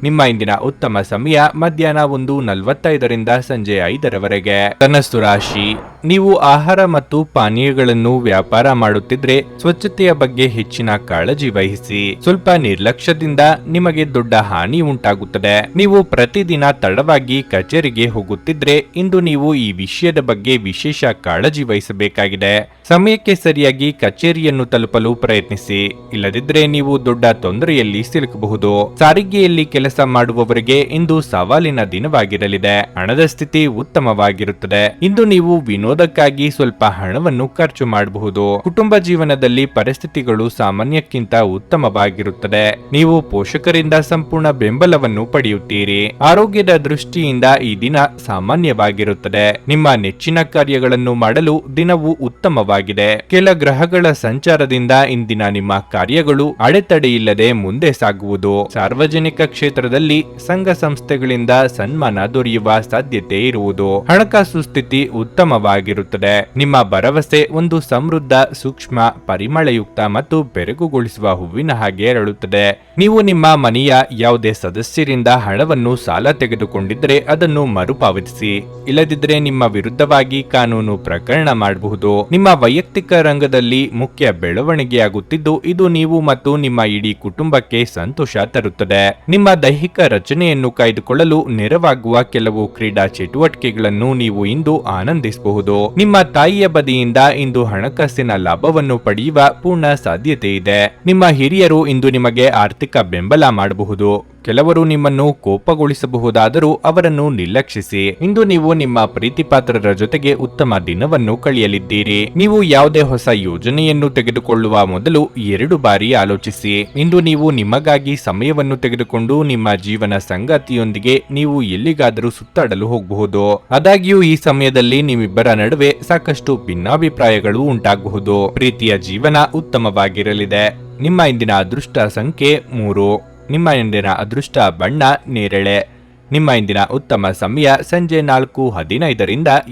ನಿಮ್ಮ ಇಂದಿನ ಉತ್ತಮ ಸಮಯ ಮಧ್ಯಾಹ್ನ 1:45 ಸಂಜೆ 5ರವರೆಗೆ. ಧನಸ್ಸು ರಾಶಿ, ನೀವು ಆಹಾರ ಮತ್ತು ಪಾನೀಯಗಳನ್ನು ವ್ಯಾಪಾರ ಮಾಡುತ್ತಿದ್ರೆ ಸ್ವಚ್ಛತೆಯ ಬಗ್ಗೆ ಹೆಚ್ಚಿನ ಕಾಳಜಿ ವಹಿಸಿ. ಸ್ವಲ್ಪ ನಿರ್ಲಕ್ಷ್ಯದಿಂದ ನಿಮಗೆ ದೊಡ್ಡ ಹಾನಿ ಉಂಟಾಗುತ್ತದೆ. ನೀವು ಪ್ರತಿದಿನ ತಡವಾಗಿ ಕಚೇರಿಗೆ ಹೋಗುತ್ತಿದ್ರೆ ಇಂದು ನೀವು ಈ ವಿಷಯದ ಬಗ್ಗೆ ವಿಶೇಷ ಕಾಳಜಿ ವಹಿಸಬೇಕಾಗಿದೆ. ಸಮಯಕ್ಕೆ ಸರಿಯಾಗಿ ಕಚೇರಿಯನ್ನು ತಲುಪಲು ಪ್ರಯತ್ನಿಸಿ, ಇಲ್ಲದಿದ್ದರೆ ನೀವು ದೊಡ್ಡ ತೊಂದರೆಯಲ್ಲಿ ಸಿಲುಕಬಹುದು. ಸಾರಿಗೆಯಲ್ಲಿ ಕೆಲಸ ಮಾಡುವವರಿಗೆ ಇಂದು ಸವಾಲಿನ ದಿನವಾಗಿರಲಿದೆ. ಹಣದ ಸ್ಥಿತಿ ಉತ್ತಮವಾಗಿರುತ್ತದೆ. ಇಂದು ನೀವು ವಿನೋದಕ್ಕಾಗಿ ಸ್ವಲ್ಪ ಹಣವನ್ನು ಖರ್ಚು ಮಾಡಬಹುದು. ಕುಟುಂಬ ಜೀವನದಲ್ಲಿ ಪರಿಸ್ಥಿತಿಗಳು ಸಾಮಾನ್ಯಕ್ಕಿಂತ ಉತ್ತಮವಾಗಿರುತ್ತದೆ. ನೀವು ಪೋಷಕರಿಂದ ಸಂಪೂರ್ಣ ಬೆಂಬಲವನ್ನು ಪಡೆಯುತ್ತೀರಿ. ಆರೋಗ್ಯದ ದೃಷ್ಟಿಯಿಂದ ಈ ದಿನ ಸಾಮಾನ್ಯವಾಗಿರುತ್ತದೆ. ನಿಮ್ಮ ನೆಚ್ಚಿನ ಕಾರ್ಯಗಳನ್ನು ಮಾಡಲು ದಿನವು ಉತ್ತಮವಾಗಿದೆ. ಕೆಲ ಗ್ರಹಗಳ ಸಂಚಾರದಿಂದ ಇಂದಿನ ನಿಮ್ಮ ಕಾರ್ಯಗಳು ಅಡೆತಡೆಯಿಲ್ಲದೆ ಮುಂದೆ ಸಾಗುವುದು. ಸಾರ್ವಜನಿಕ ಕ್ಷೇತ್ರದಲ್ಲಿ ಸಂಘ ಸಂಸ್ಥೆಗಳಿಂದ ಸನ್ಮಾನ ದೊರೆಯುವ ಸಾಧ್ಯತೆ ಇರುವುದು. ಹಣಕಾಸು ಸ್ಥಿತಿ ಉತ್ತಮವಾಗಿರುತ್ತದೆ. ನಿಮ್ಮ ಭರವಸೆ ಒಂದು ಸಮೃದ್ಧ, ಸೂಕ್ಷ್ಮ, ಪರಿಮಳಯುಕ್ತ ಮತ್ತು ಬೆರಗುಗೊಳಿಸುವ ಹೂವಿನ ಹಾಗೆ ಅರಳುತ್ತದೆ. ನೀವು ನಿಮ್ಮ ಮನೆಯ ಯಾವುದೇ ಸದಸ್ಯರಿಂದ ಹಣವನ್ನು ಸಾಲ ತೆಗೆದುಕೊಂಡಿದ್ದರೆ ಅದನ್ನು ಮರುಪಾವತಿಸಿ, ಇಲ್ಲದಿದ್ದರೆ ನಿಮ್ಮ ವಿರುದ್ಧವಾಗಿ ಕಾನೂನು ಪ್ರಕರಣ ಮಾಡಬಹುದು. ನಿಮ್ಮ ವೈಯಕ್ತಿಕ ರಂಗದಲ್ಲಿ ಮುಖ್ಯ ಬೆಳವಣಿಗೆಯಾಗುತ್ತಿದ್ದು ಇದು ನೀವು ಮತ್ತು ನಿಮ್ಮ ಇಡೀ ಕುಟುಂಬಕ್ಕೆ ಸಂತೋಷ ತರುತ್ತದೆ. ನಿಮ್ಮ ದೈಹಿಕ ರಚನೆಯನ್ನು ಕಾಯ್ದುಕೊಳ್ಳಲು ನೆರವಾಗುವ ಕೆಲವು ಕ್ರೀಡಾ ಚಟುವಟಿಕೆಗಳನ್ನು ನೀವು ಇಂದು ಆನಂದಿಸಬಹುದು. ನಿಮ್ಮ ತಾಯಿಯ ಬದಿಯಿಂದ ಇಂದು ಹಣಕಾಸಿನ ಲಾಭವನ್ನು ಪಡೆಯುವ ಪೂರ್ಣ ಸಾಧ್ಯತೆ ಇದೆ. ನಿಮ್ಮ ಹಿರಿಯರು ಇಂದು ನಿಮಗೆ ಆರ್ಥಿಕ ಬೆಂಬಲ ಮಾಡಬಹುದು. ಕೆಲವರು ನಿಮ್ಮನ್ನು ಕೋಪಗೊಳಿಸಬಹುದಾದರೂ ಅವರನ್ನು ನಿರ್ಲಕ್ಷಿಸಿ. ಇಂದು ನೀವು ನಿಮ್ಮ ಪ್ರೀತಿಪಾತ್ರರ ಜೊತೆಗೆ ಉತ್ತಮ ದಿನವನ್ನು ಕಳೆಯಲಿದ್ದೀರಿ. ನೀವು ಯಾವುದೇ ಹೊಸ ಯೋಜನೆಯನ್ನು ತೆಗೆದುಕೊಳ್ಳುವ ಮೊದಲು 2 ಬಾರಿ ಆಲೋಚಿಸಿ. ಇಂದು ನೀವು ನಿಮಗಾಗಿ ಸಮಯವನ್ನು ತೆಗೆದುಕೊಂಡು ನಿಮ್ಮ ಜೀವನ ಸಂಗಾತಿಯೊಂದಿಗೆ ನೀವು ಎಲ್ಲಿಗಾದರೂ ಸುತ್ತಾಡಲು ಹೋಗಬಹುದು. ಆದಾಗ್ಯೂ ಈ ಸಮಯದಲ್ಲಿ ನಿಮ್ಮಿಬ್ಬರ ನಡುವೆ ಸಾಕಷ್ಟು ಭಿನ್ನಾಭಿಪ್ರಾಯಗಳು ಉಂಟಾಗಬಹುದು. ಪ್ರೀತಿಯ ಜೀವನ ಉತ್ತಮವಾಗಿರಲಿದೆ. ನಿಮ್ಮ ಇಂದಿನ ಅದೃಷ್ಟ ಸಂಖ್ಯೆ 3. ನಿಮ್ಮ ಇಂದಿನ ಅದೃಷ್ಟ ಬಣ್ಣ ನೇರಳೆ. ನಿಮ್ಮ ಇಂದಿನ ಉತ್ತಮ ಸಮಯ ಸಂಜೆ 4:15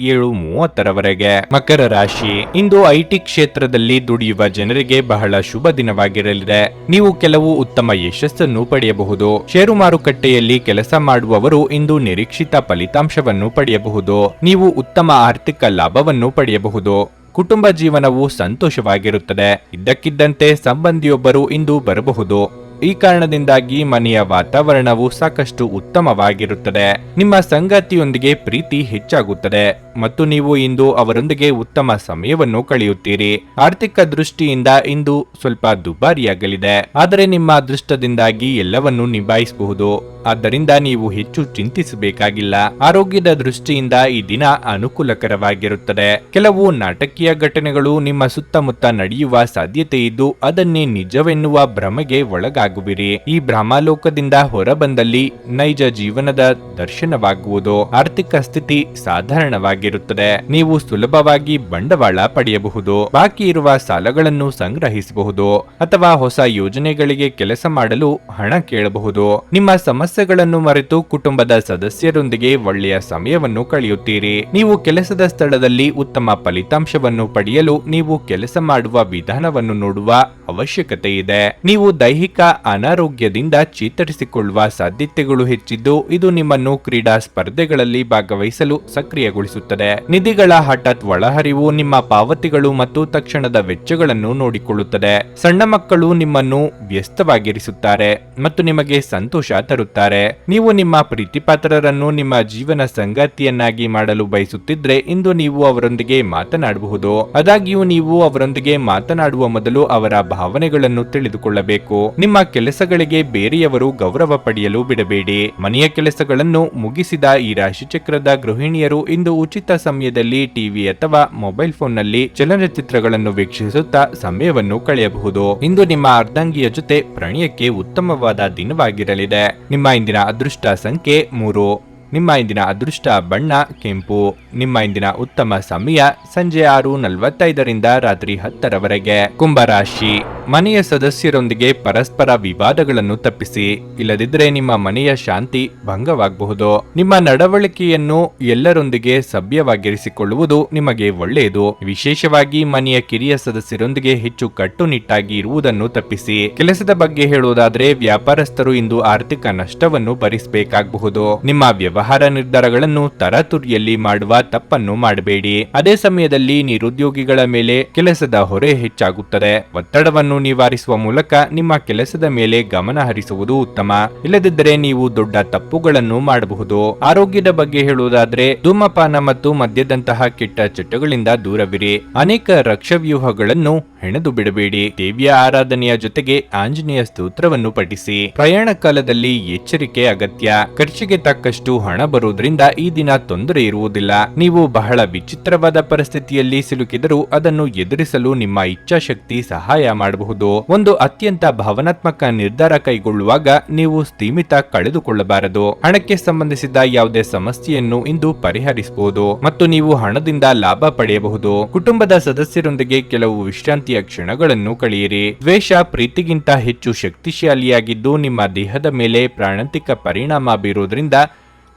7:30ರವರೆಗೆ. ಮಕರ ರಾಶಿ, ಇಂದು ಐಟಿ ಕ್ಷೇತ್ರದಲ್ಲಿ ದುಡಿಯುವ ಜನರಿಗೆ ಬಹಳ ಶುಭ ದಿನವಾಗಿರಲಿದೆ. ನೀವು ಕೆಲವು ಉತ್ತಮ ಯಶಸ್ಸನ್ನು ಪಡೆಯಬಹುದು. ಷೇರು ಮಾರುಕಟ್ಟೆಯಲ್ಲಿ ಕೆಲಸ ಮಾಡುವವರು ಇಂದು ನಿರೀಕ್ಷಿತ ಫಲಿತಾಂಶವನ್ನು ಪಡೆಯಬಹುದು. ನೀವು ಉತ್ತಮ ಆರ್ಥಿಕ ಲಾಭವನ್ನು ಪಡೆಯಬಹುದು. ಕುಟುಂಬ ಜೀವನವು ಸಂತೋಷವಾಗಿರುತ್ತದೆ. ಇದ್ದಕ್ಕಿದ್ದಂತೆ ಸಂಬಂಧಿಯೊಬ್ಬರು ಇಂದು ಬರಬಹುದು. ಈ ಕಾರಣದಿಂದಾಗಿ ಮನೆಯ ವಾತಾವರಣವು ಸಾಕಷ್ಟು ಉತ್ತಮವಾಗಿರುತ್ತದೆ. ನಿಮ್ಮ ಸಂಗಾತಿಯೊಂದಿಗೆ ಪ್ರೀತಿ ಹೆಚ್ಚಾಗುತ್ತದೆ ಮತ್ತು ನೀವು ಇಂದು ಅವರೊಂದಿಗೆ ಉತ್ತಮ ಸಮಯವನ್ನು ಕಳೆಯುತ್ತೀರಿ. ಆರ್ಥಿಕ ದೃಷ್ಟಿಯಿಂದ ಇಂದು ಸ್ವಲ್ಪ ದುಬಾರಿಯಾಗಲಿದೆ, ಆದರೆ ನಿಮ್ಮ ಅದೃಷ್ಟದಿಂದಾಗಿ ಎಲ್ಲವನ್ನೂ ನಿಭಾಯಿಸಬಹುದು. ಆದ್ದರಿಂದ ನೀವು ಹೆಚ್ಚು ಚಿಂತಿಸಬೇಕಾಗಿಲ್ಲ. ಆರೋಗ್ಯದ ದೃಷ್ಟಿಯಿಂದ ಈ ದಿನ ಅನುಕೂಲಕರವಾಗಿರುತ್ತದೆ. ಕೆಲವು ನಾಟಕೀಯ ಘಟನೆಗಳು ನಿಮ್ಮ ಸುತ್ತಮುತ್ತ ನಡೆಯುವ ಸಾಧ್ಯತೆ ಇದ್ದು ಅದನ್ನೇ ನಿಜವೆನ್ನುವ ಭ್ರಮೆಗೆ ಒಳಗಾಗುವಿರಿ. ಈ ಭ್ರಮಾಲೋಕದಿಂದ ಹೊರಬಂದಲ್ಲಿ ನೈಜ ಜೀವನದ ದರ್ಶನವಾಗುವುದು. ಆರ್ಥಿಕ ಸ್ಥಿತಿ ಸಾಧಾರಣವಾಗಿರುತ್ತದೆ. ನೀವು ಸುಲಭವಾಗಿ ಬಂಡವಾಳ ಪಡೆಯಬಹುದು. ಬಾಕಿ ಇರುವ ಸಾಲಗಳನ್ನು ಸಂಗ್ರಹಿಸಬಹುದು ಅಥವಾ ಹೊಸ ಯೋಜನೆಗಳಿಗೆ ಕೆಲಸ ಮಾಡಲು ಹಣ ಕೇಳಬಹುದು. ನಿಮ್ಮ ಸಮಸ್ಯೆಗಳನ್ನು ಮರೆತು ಕುಟುಂಬದ ಸದಸ್ಯರೊಂದಿಗೆ ಒಳ್ಳೆಯ ಸಮಯವನ್ನು ಕಳೆಯುತ್ತೀರಿ. ನೀವು ಕೆಲಸದ ಸ್ಥಳದಲ್ಲಿ ಉತ್ತಮ ಫಲಿತಾಂಶವನ್ನು ಪಡೆಯಲು ನೀವು ಕೆಲಸ ಮಾಡುವ ವಿಧಾನವನ್ನು ನೋಡುವ ಅವಶ್ಯಕತೆ ಇದೆ. ನೀವು ದೈಹಿಕ ಅನಾರೋಗ್ಯದಿಂದ ಚೇತರಿಸಿಕೊಳ್ಳುವ ಸಾಧ್ಯತೆಗಳು ಹೆಚ್ಚಿದ್ದು ಇದು ನಿಮ್ಮನ್ನು ಕ್ರೀಡಾ ಸ್ಪರ್ಧೆಗಳಲ್ಲಿ ಭಾಗವಹಿಸಲು ಸಕ್ರಿಯಗೊಳಿಸುತ್ತದೆ. ನಿಧಿಗಳ ಹಠಾತ್ ಒಳಹರಿವು ನಿಮ್ಮ ಪಾವತಿಗಳು ಮತ್ತು ತಕ್ಷಣದ ವೆಚ್ಚಗಳನ್ನು ನೋಡಿಕೊಳ್ಳುತ್ತದೆ. ಸಣ್ಣ ಮಕ್ಕಳು ನಿಮ್ಮನ್ನು ವ್ಯಸ್ತವಾಗಿರಿಸುತ್ತಾರೆ ಮತ್ತು ನಿಮಗೆ ಸಂತೋಷ ತರುತ್ತಾರೆ. ತಿಳಿದುಕೊಳ್ಳುತ್ತಾರೆ. ನೀವು ನಿಮ್ಮ ಪ್ರೀತಿಪಾತ್ರರನ್ನು ನಿಮ್ಮ ಜೀವನ ಸಂಗಾತಿಯನ್ನಾಗಿ ಮಾಡಲು ಬಯಸುತ್ತಿದ್ರೆ ಇಂದು ನೀವು ಅವರೊಂದಿಗೆ ಮಾತನಾಡಬಹುದು. ಆದಾಗ್ಯೂ ನೀವು ಅವರೊಂದಿಗೆ ಮಾತನಾಡುವ ಮೊದಲು ಅವರ ಭಾವನೆಗಳನ್ನು ತಿಳಿದುಕೊಳ್ಳಬೇಕು. ನಿಮ್ಮ ಕೆಲಸಗಳಿಗೆ ಬೇರೆಯವರು ಗೌರವ ಪಡೆಯಲು ಬಿಡಬೇಡಿ. ಮನೆಯ ಕೆಲಸಗಳನ್ನು ಮುಗಿಸಿದ ಈ ರಾಶಿಚಕ್ರದ ಗೃಹಿಣಿಯರು ಇಂದು ಉಚಿತ ಸಮಯದಲ್ಲಿ ಟಿವಿ ಅಥವಾ ಮೊಬೈಲ್ ಫೋನ್ನಲ್ಲಿ ಚಲನಚಿತ್ರಗಳನ್ನು ವೀಕ್ಷಿಸುತ್ತಾ ಸಮಯವನ್ನು ಕಳೆಯಬಹುದು. ಇಂದು ನಿಮ್ಮ ಅರ್ಧಾಂಗಿಯ ಜೊತೆ ಪ್ರಣಯಕ್ಕೆ ಉತ್ತಮವಾದ ದಿನವಾಗಿರಲಿದೆ. ನಿಮ್ಮ ಇಂದಿನ ಅದೃಷ್ಟ ಸಂಖ್ಯೆ 3. ನಿಮ್ಮ ಇಂದಿನ ಅದೃಷ್ಟ ಬಣ್ಣ ಕೆಂಪು. ನಿಮ್ಮ ಇಂದಿನ ಉತ್ತಮ ಸಮಯ ಸಂಜೆ 6:45 ರಾತ್ರಿ 10ರವರೆಗೆ. ಕುಂಭರಾಶಿ, ಮನೆಯ ಸದಸ್ಯರೊಂದಿಗೆ ಪರಸ್ಪರ ವಿವಾದಗಳನ್ನು ತಪ್ಪಿಸಿ, ಇಲ್ಲದಿದ್ದರೆ ನಿಮ್ಮ ಮನೆಯ ಶಾಂತಿ ಭಂಗವಾಗಬಹುದು. ನಿಮ್ಮ ನಡವಳಿಕೆಯನ್ನು ಎಲ್ಲರೊಂದಿಗೆ ಸಭ್ಯವಾಗಿರಿಸಿಕೊಳ್ಳುವುದು ನಿಮಗೆ ಒಳ್ಳೆಯದು. ವಿಶೇಷವಾಗಿ ಮನೆಯ ಕಿರಿಯ ಸದಸ್ಯರೊಂದಿಗೆ ಹೆಚ್ಚು ಕಟ್ಟುನಿಟ್ಟಾಗಿ ಇರುವುದನ್ನು ತಪ್ಪಿಸಿ. ಕೆಲಸದ ಬಗ್ಗೆ ಹೇಳುವುದಾದರೆ ವ್ಯಾಪಾರಸ್ಥರು ಇಂದು ಆರ್ಥಿಕ ನಷ್ಟವನ್ನು ಭರಿಸಬೇಕಾಗಬಹುದು. ನಿಮ್ಮ ವ್ಯವಹಾರ ನಿರ್ಧಾರಗಳನ್ನು ತರಾತುರಿಯಲ್ಲಿ ಮಾಡುವ ತಪ್ಪನ್ನು ಮಾಡಬೇಡಿ. ಅದೇ ಸಮಯದಲ್ಲಿ ನಿರುದ್ಯೋಗಿಗಳ ಮೇಲೆ ಕೆಲಸದ ಹೊರೆ ಹೆಚ್ಚಾಗುತ್ತದೆ. ಒತ್ತಡವನ್ನು ನಿವಾರಿಸುವ ಮೂಲಕ ನಿಮ್ಮ ಕೆಲಸದ ಮೇಲೆ ಗಮನ ಹರಿಸುವುದು ಉತ್ತಮ. ಇಲ್ಲದಿದ್ದರೆ ನೀವು ದೊಡ್ಡ ತಪ್ಪುಗಳನ್ನು ಮಾಡಬಹುದು. ಆರೋಗ್ಯದ ಬಗ್ಗೆ ಹೇಳುವುದಾದರೆ ಧೂಮಪಾನ ಮತ್ತು ಮದ್ಯದಂತಹ ಕೆಟ್ಟ ಚಟಗಳಿಂದ ದೂರವಿರಿ. ಅನೇಕ ರಕ್ಷವ್ಯೂಹಗಳನ್ನು ಹೆಣೆದು ಬಿಡಬೇಡಿ. ದೇವಿಯ ಆರಾಧನೆಯ ಜೊತೆಗೆ ಆಂಜನೇಯ ಸ್ತೋತ್ರವನ್ನು ಪಠಿಸಿ. ಪ್ರಯಾಣ ಕಾಲದಲ್ಲಿ ಎಚ್ಚರಿಕೆ ಅಗತ್ಯ. ಖರ್ಚಿಗೆ ತಕ್ಕಷ್ಟು ಹಣ ಬರುವುದರಿಂದ ಈ ದಿನ ತೊಂದರೆ ಇರುವುದಿಲ್ಲ. ನೀವು ಬಹಳ ವಿಚಿತ್ರವಾದ ಪರಿಸ್ಥಿತಿಯಲ್ಲಿ ಸಿಲುಕಿದರೂ ಅದನ್ನು ಎದುರಿಸಲು ನಿಮ್ಮ ಇಚ್ಛಾಶಕ್ತಿ ಸಹಾಯ ಮಾಡಬಹುದು. ಒಂದು ಅತ್ಯಂತ ಭಾವನಾತ್ಮಕ ನಿರ್ಧಾರ ಕೈಗೊಳ್ಳುವಾಗ ನೀವು ಸ್ಥಿಮಿತ ಕಳೆದುಕೊಳ್ಳಬಾರದು. ಹಣಕ್ಕೆ ಸಂಬಂಧಿಸಿದ ಯಾವುದೇ ಸಮಸ್ಯೆಯನ್ನು ಇಂದು ಪರಿಹರಿಸಬಹುದು ಮತ್ತು ನೀವು ಹಣದಿಂದ ಲಾಭ ಪಡೆಯಬಹುದು. ಕುಟುಂಬದ ಸದಸ್ಯರೊಂದಿಗೆ ಕೆಲವು ವಿಶ್ರಾಂತಿಯ ಕ್ಷಣಗಳನ್ನು ಕಳೆಯಿರಿ. ದ್ವೇಷ ಪ್ರೀತಿಗಿಂತ ಹೆಚ್ಚು ಶಕ್ತಿಶಾಲಿಯಾಗಿದ್ದು ನಿಮ್ಮ ದೇಹದ ಮೇಲೆ ಪ್ರಾಣಾಂತಿಕ ಪರಿಣಾಮ ಬೀರುವುದರಿಂದ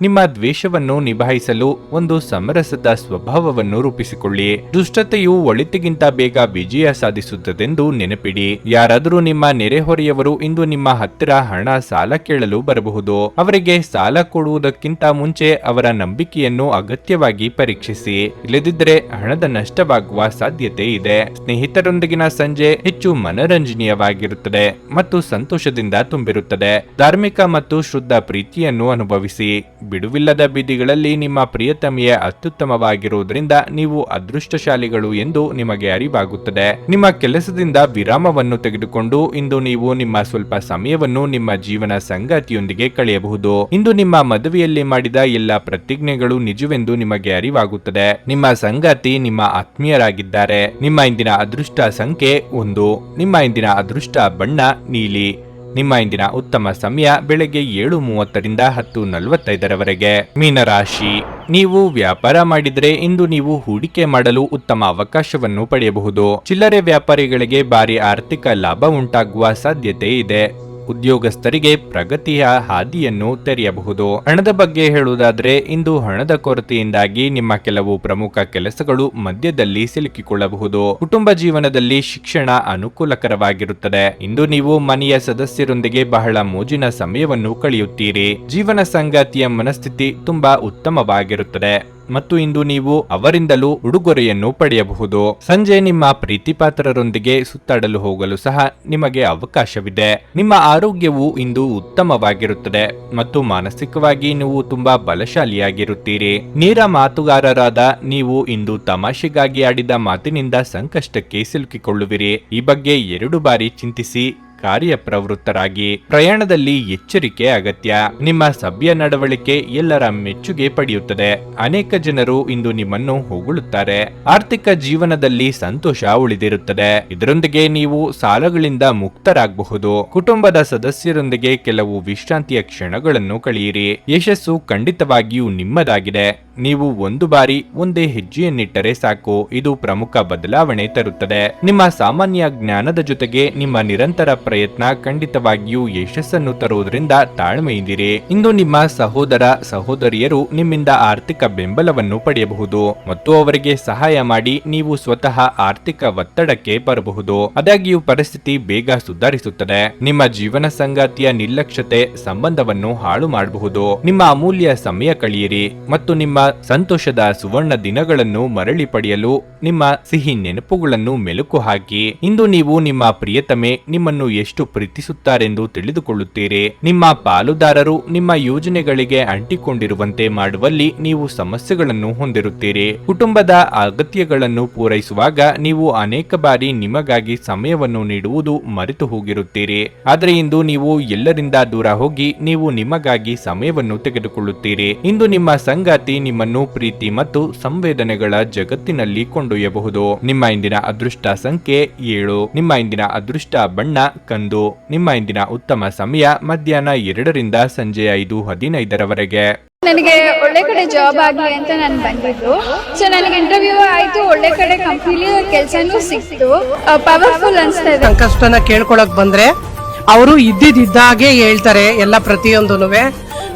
ನಿಮ್ಮ ದ್ವೇಷವನ್ನು ನಿಭಾಯಿಸಲು ಒಂದು ಸಮರಸದ ಸ್ವಭಾವವನ್ನು ರೂಪಿಸಿಕೊಳ್ಳಿ. ದುಷ್ಟತೆಯು ಒಳಿತಿಗಿಂತ ಬೇಗ ವಿಜಯ ಸಾಧಿಸುತ್ತದೆಂದು ನೆನಪಿಡಿ. ಯಾರಾದರೂ ನಿಮ್ಮ ನೆರೆಹೊರೆಯವರು ಇಂದು ನಿಮ್ಮ ಹತ್ತಿರ ಹಣ ಸಾಲ ಕೇಳಲು ಬರಬಹುದು. ಅವರಿಗೆ ಸಾಲ ಕೊಡುವುದಕ್ಕಿಂತ ಮುಂಚೆ ಅವರ ನಂಬಿಕೆಯನ್ನು ಅಗತ್ಯವಾಗಿ ಪರೀಕ್ಷಿಸಿ. ಇಲ್ಲದಿದ್ದರೆ ಹಣದ ನಷ್ಟವಾಗುವ ಸಾಧ್ಯತೆ ಇದೆ. ಸ್ನೇಹಿತರೊಂದಿಗಿನ ಸಂಜೆ ಹೆಚ್ಚು ಮನರಂಜನೀಯವಾಗಿರುತ್ತದೆ ಮತ್ತು ಸಂತೋಷದಿಂದ ತುಂಬಿರುತ್ತದೆ. ಧಾರ್ಮಿಕ ಮತ್ತು ಶುದ್ಧ ಪ್ರೀತಿಯನ್ನು ಅನುಭವಿಸಿ. ಬಿಡುವಿಲ್ಲದ ಬೀದಿಗಳಲ್ಲಿ ನಿಮ್ಮ ಪ್ರಿಯತಮೆಯೇ ಅತ್ಯುತ್ತಮವಾಗಿರುವುದರಿಂದ ನೀವು ಅದೃಷ್ಟಶಾಲಿಗಳು ಎಂದು ನಿಮಗೆ ಅರಿವಾಗುತ್ತದೆ. ನಿಮ್ಮ ಕೆಲಸದಿಂದ ವಿರಾಮವನ್ನು ತೆಗೆದುಕೊಂಡು ಇಂದು ನೀವು ನಿಮ್ಮ ಸ್ವಲ್ಪ ಸಮಯವನ್ನು ನಿಮ್ಮ ಜೀವನ ಸಂಗಾತಿಯೊಂದಿಗೆ ಕಳೆಯಬಹುದು. ಇಂದು ನಿಮ್ಮ ಮದುವೆಯಲ್ಲಿ ಮಾಡಿದ ಎಲ್ಲ ಪ್ರತಿಜ್ಞೆಗಳು ನಿಜವೆಂದು ನಿಮಗೆ ಅರಿವಾಗುತ್ತದೆ. ನಿಮ್ಮ ಸಂಗಾತಿ ನಿಮ್ಮ ಆತ್ಮೀಯರಾಗಿದ್ದಾರೆ. ನಿಮ್ಮ ಇಂದಿನ ಅದೃಷ್ಟ ಸಂಖ್ಯೆ 1. ನಿಮ್ಮ ಇಂದಿನ ಅದೃಷ್ಟ ಬಣ್ಣ ನೀಲಿ. ನಿಮ್ಮ ಇಂದಿನ ಉತ್ತಮ ಸಮಯ ಬೆಳಗ್ಗೆ 7:30 10:45ರವರೆಗೆ. ಮೀನರಾಶಿ, ನೀವು ವ್ಯಾಪಾರ ಮಾಡಿದರೆ ಇಂದು ನೀವು ಹೂಡಿಕೆ ಮಾಡಲು ಉತ್ತಮ ಅವಕಾಶವನ್ನು ಪಡೆಯಬಹುದು. ಚಿಲ್ಲರೆ ವ್ಯಾಪಾರಿಗಳಿಗೆ ಭಾರಿ ಆರ್ಥಿಕ ಲಾಭ ಉಂಟಾಗುವ ಸಾಧ್ಯತೆ ಇದೆ. ಉದ್ಯೋಗಸ್ಥರಿಗೆ ಪ್ರಗತಿಯ ಹಾದಿಯನ್ನು ತೆರೆಯಬಹುದು. ಹಣದ ಬಗ್ಗೆ ಹೇಳುವುದಾದರೆ ಇಂದು ಹಣದ ಕೊರತೆಯಿಂದಾಗಿ ನಿಮ್ಮ ಕೆಲವು ಪ್ರಮುಖ ಕೆಲಸಗಳು ಮಧ್ಯದಲ್ಲಿ ಸಿಲುಕಿಕೊಳ್ಳಬಹುದು. ಕುಟುಂಬ ಜೀವನದಲ್ಲಿ ಶಿಕ್ಷಣ ಅನುಕೂಲಕರವಾಗಿರುತ್ತದೆ. ಇಂದು ನೀವು ಮನೆಯ ಸದಸ್ಯರೊಂದಿಗೆ ಬಹಳ ಮೋಜಿನ ಸಮಯವನ್ನು ಕಳೆಯುತ್ತೀರಿ. ಜೀವನ ಸಂಗಾತಿಯ ಮನಸ್ಥಿತಿ ತುಂಬಾ ಉತ್ತಮವಾಗಿರುತ್ತದೆ ಮತ್ತು ಇಂದು ನೀವು ಅವರಿಂದಲೂ ಉಡುಗೊರೆಯನ್ನು ಪಡೆಯಬಹುದು. ಸಂಜೆ ನಿಮ್ಮ ಪ್ರೀತಿಪಾತ್ರರೊಂದಿಗೆ ಸುತ್ತಾಡಲು ಹೋಗಲು ಸಹ ನಿಮಗೆ ಅವಕಾಶವಿದೆ. ನಿಮ್ಮ ಆರೋಗ್ಯವು ಇಂದು ಉತ್ತಮವಾಗಿರುತ್ತದೆ ಮತ್ತು ಮಾನಸಿಕವಾಗಿ ನೀವು ತುಂಬಾ ಬಲಶಾಲಿಯಾಗಿರುತ್ತೀರಿ. ನೇರ ಮಾತುಗಾರರಾದ ನೀವು ಇಂದು ತಮಾಷೆಗಾಗಿ ಆಡಿದ ಮಾತಿನಿಂದ ಸಂಕಷ್ಟಕ್ಕೆ ಸಿಲುಕಿಕೊಳ್ಳುವಿರಿ. ಈ ಬಗ್ಗೆ 2 ಬಾರಿ ಚಿಂತಿಸಿ ಕಾರ್ಯಪ್ರವೃತ್ತರಾಗಿ. ಪ್ರಯಾಣದಲ್ಲಿ ಎಚ್ಚರಿಕೆ ಅಗತ್ಯ. ನಿಮ್ಮ ಸಭ್ಯ ನಡವಳಿಕೆ ಎಲ್ಲರ ಮೆಚ್ಚುಗೆ ಪಡೆಯುತ್ತದೆ. ಅನೇಕ ಜನರು ಇಂದು ನಿಮ್ಮನ್ನು ಹೊಗಳುತ್ತಾರೆ. ಆರ್ಥಿಕ ಜೀವನದಲ್ಲಿ ಸಂತೋಷ ಉಳಿದಿರುತ್ತದೆ. ಇದರೊಂದಿಗೆ ನೀವು ಸಾಲಗಳಿಂದ ಮುಕ್ತರಾಗಬಹುದು. ಕುಟುಂಬದ ಸದಸ್ಯರೊಂದಿಗೆ ಕೆಲವು ವಿಶ್ರಾಂತಿಯ ಕ್ಷಣಗಳನ್ನು ಕಳೆಯಿರಿ. ಯಶಸ್ಸು ಖಂಡಿತವಾಗಿಯೂ ನಿಮ್ಮದಾಗಿದೆ. ನೀವು 1 ಬಾರಿ ಒಂದೇ ಹೆಜ್ಜೆಯನ್ನಿಟ್ಟರೆ ಸಾಕು. ಇದು ಪ್ರಮುಖ ಬದಲಾವಣೆ ತರುತ್ತದೆ. ನಿಮ್ಮ ಸಾಮಾನ್ಯ ಜ್ಞಾನದ ಜೊತೆಗೆ ನಿಮ್ಮ ನಿರಂತರ ಪ್ರಯತ್ನ ಖಂಡಿತವಾಗಿಯೂ ಯಶಸ್ಸನ್ನು ತರುವುದರಿಂದ ತಾಳ್ಮೆಯಿಂದಿರಿ. ಇಂದು ನಿಮ್ಮ ಸಹೋದರ ಸಹೋದರಿಯರು ನಿಮ್ಮಿಂದ ಆರ್ಥಿಕ ಬೆಂಬಲವನ್ನು ಪಡೆಯಬಹುದು ಮತ್ತು ಅವರಿಗೆ ಸಹಾಯ ಮಾಡಿ ನೀವು ಸ್ವತಃ ಆರ್ಥಿಕ ಒತ್ತಡಕ್ಕೆ ಬರಬಹುದು. ಆದಾಗ್ಯೂ ಪರಿಸ್ಥಿತಿ ಬೇಗ ಸುಧಾರಿಸುತ್ತದೆ. ನಿಮ್ಮ ಜೀವನ ಸಂಗಾತಿಯ ನಿರ್ಲಕ್ಷ್ಯತೆ ಸಂಬಂಧವನ್ನು ಹಾಳು ಮಾಡಬಹುದು. ನಿಮ್ಮ ಅಮೂಲ್ಯ ಸಮಯ ಕಳೆಯಿರಿ ಮತ್ತು ನಿಮ್ಮ ಸಂತೋಷದ ಸುವರ್ಣ ದಿನಗಳನ್ನು ಮರಳಿ ಪಡೆಯಲು ನಿಮ್ಮ ಸಿಹಿ ನೆನಪುಗಳನ್ನು ಮೆಲುಕು ಹಾಕಿ. ಇಂದು ನೀವು ನಿಮ್ಮ ಪ್ರಿಯತಮೆ ನಿಮ್ಮನ್ನು ಎಷ್ಟು ಪ್ರೀತಿಸುತ್ತಾರೆಂದು ತಿಳಿದುಕೊಳ್ಳುತ್ತೀರಿ. ನಿಮ್ಮ ಪಾಲುದಾರರು ನಿಮ್ಮ ಯೋಜನೆಗಳಿಗೆ ಅಂಟಿಕೊಂಡಿರುವಂತೆ ಮಾಡುವಲ್ಲಿ ನೀವು ಸಮಸ್ಯೆಗಳನ್ನು ಹೊಂದಿರುತ್ತೀರಿ. ಕುಟುಂಬದ ಅಗತ್ಯಗಳನ್ನು ಪೂರೈಸುವಾಗ ನೀವು ಅನೇಕ ಬಾರಿ ನಿಮಗಾಗಿ ಸಮಯವನ್ನು ನೀಡುವುದು ಮರೆತು ಹೋಗಿರುತ್ತೀರಿ. ಆದರೆ ಇಂದು ನೀವು ಎಲ್ಲರಿಂದ ದೂರ ಹೋಗಿ ನೀವು ನಿಮಗಾಗಿ ಸಮಯವನ್ನು ತೆಗೆದುಕೊಳ್ಳುತ್ತೀರಿ. ಇಂದು ನಿಮ್ಮ ಸಂಗಾತಿ ನಿಮ್ಮನ್ನು ಪ್ರೀತಿ ಮತ್ತು ಸಂವೇದನೆಗಳ ಜಗತ್ತಿನಲ್ಲಿ ಕೊಂಡೊಯ್ಯಬಹುದು. ನಿಮ್ಮ ಇಂದಿನ ಅದೃಷ್ಟ ಸಂಖ್ಯೆ 7. ನಿಮ್ಮ ಇಂದಿನ ಅದೃಷ್ಟ ಬಣ್ಣ ಕಂದು. ನಿಮ್ಮ ಇಂದಿನ ಉತ್ತಮ ಸಮಯ ಮಧ್ಯಾಹ್ನ 2 ರಿಂದ ಸಂಜೆ 5:15 ನನಗೆ ಒಳ್ಳೆ ಕಡೆ ಜಾಬ್ ಆಗಲಿ ಅಂತ ನಾನು ಬಂದಿದ್ದು. ಸೊ ನನಗೆ ಇಂಟರ್ವ್ಯೂ ಆಯ್ತು, ಒಳ್ಳೆ ಕಡೆ ಕಂಪ್ನಿಲಿ ಕೆಲಸನೂ ಸಿಕ್ತು. ಪವರ್ಫುಲ್ ಅನ್ಸ್ತಾ ಇದೆ. ಸಂಕಷ್ಟನ ಕೇಳ್ಕೊಳಕ್ ಬಂದ್ರೆ ಅವರು ಇದ್ದಿದ್ದಾಗೆ ಹೇಳ್ತಾರೆ ಎಲ್ಲ ಪ್ರತಿಯೊಂದೂನುವೆ.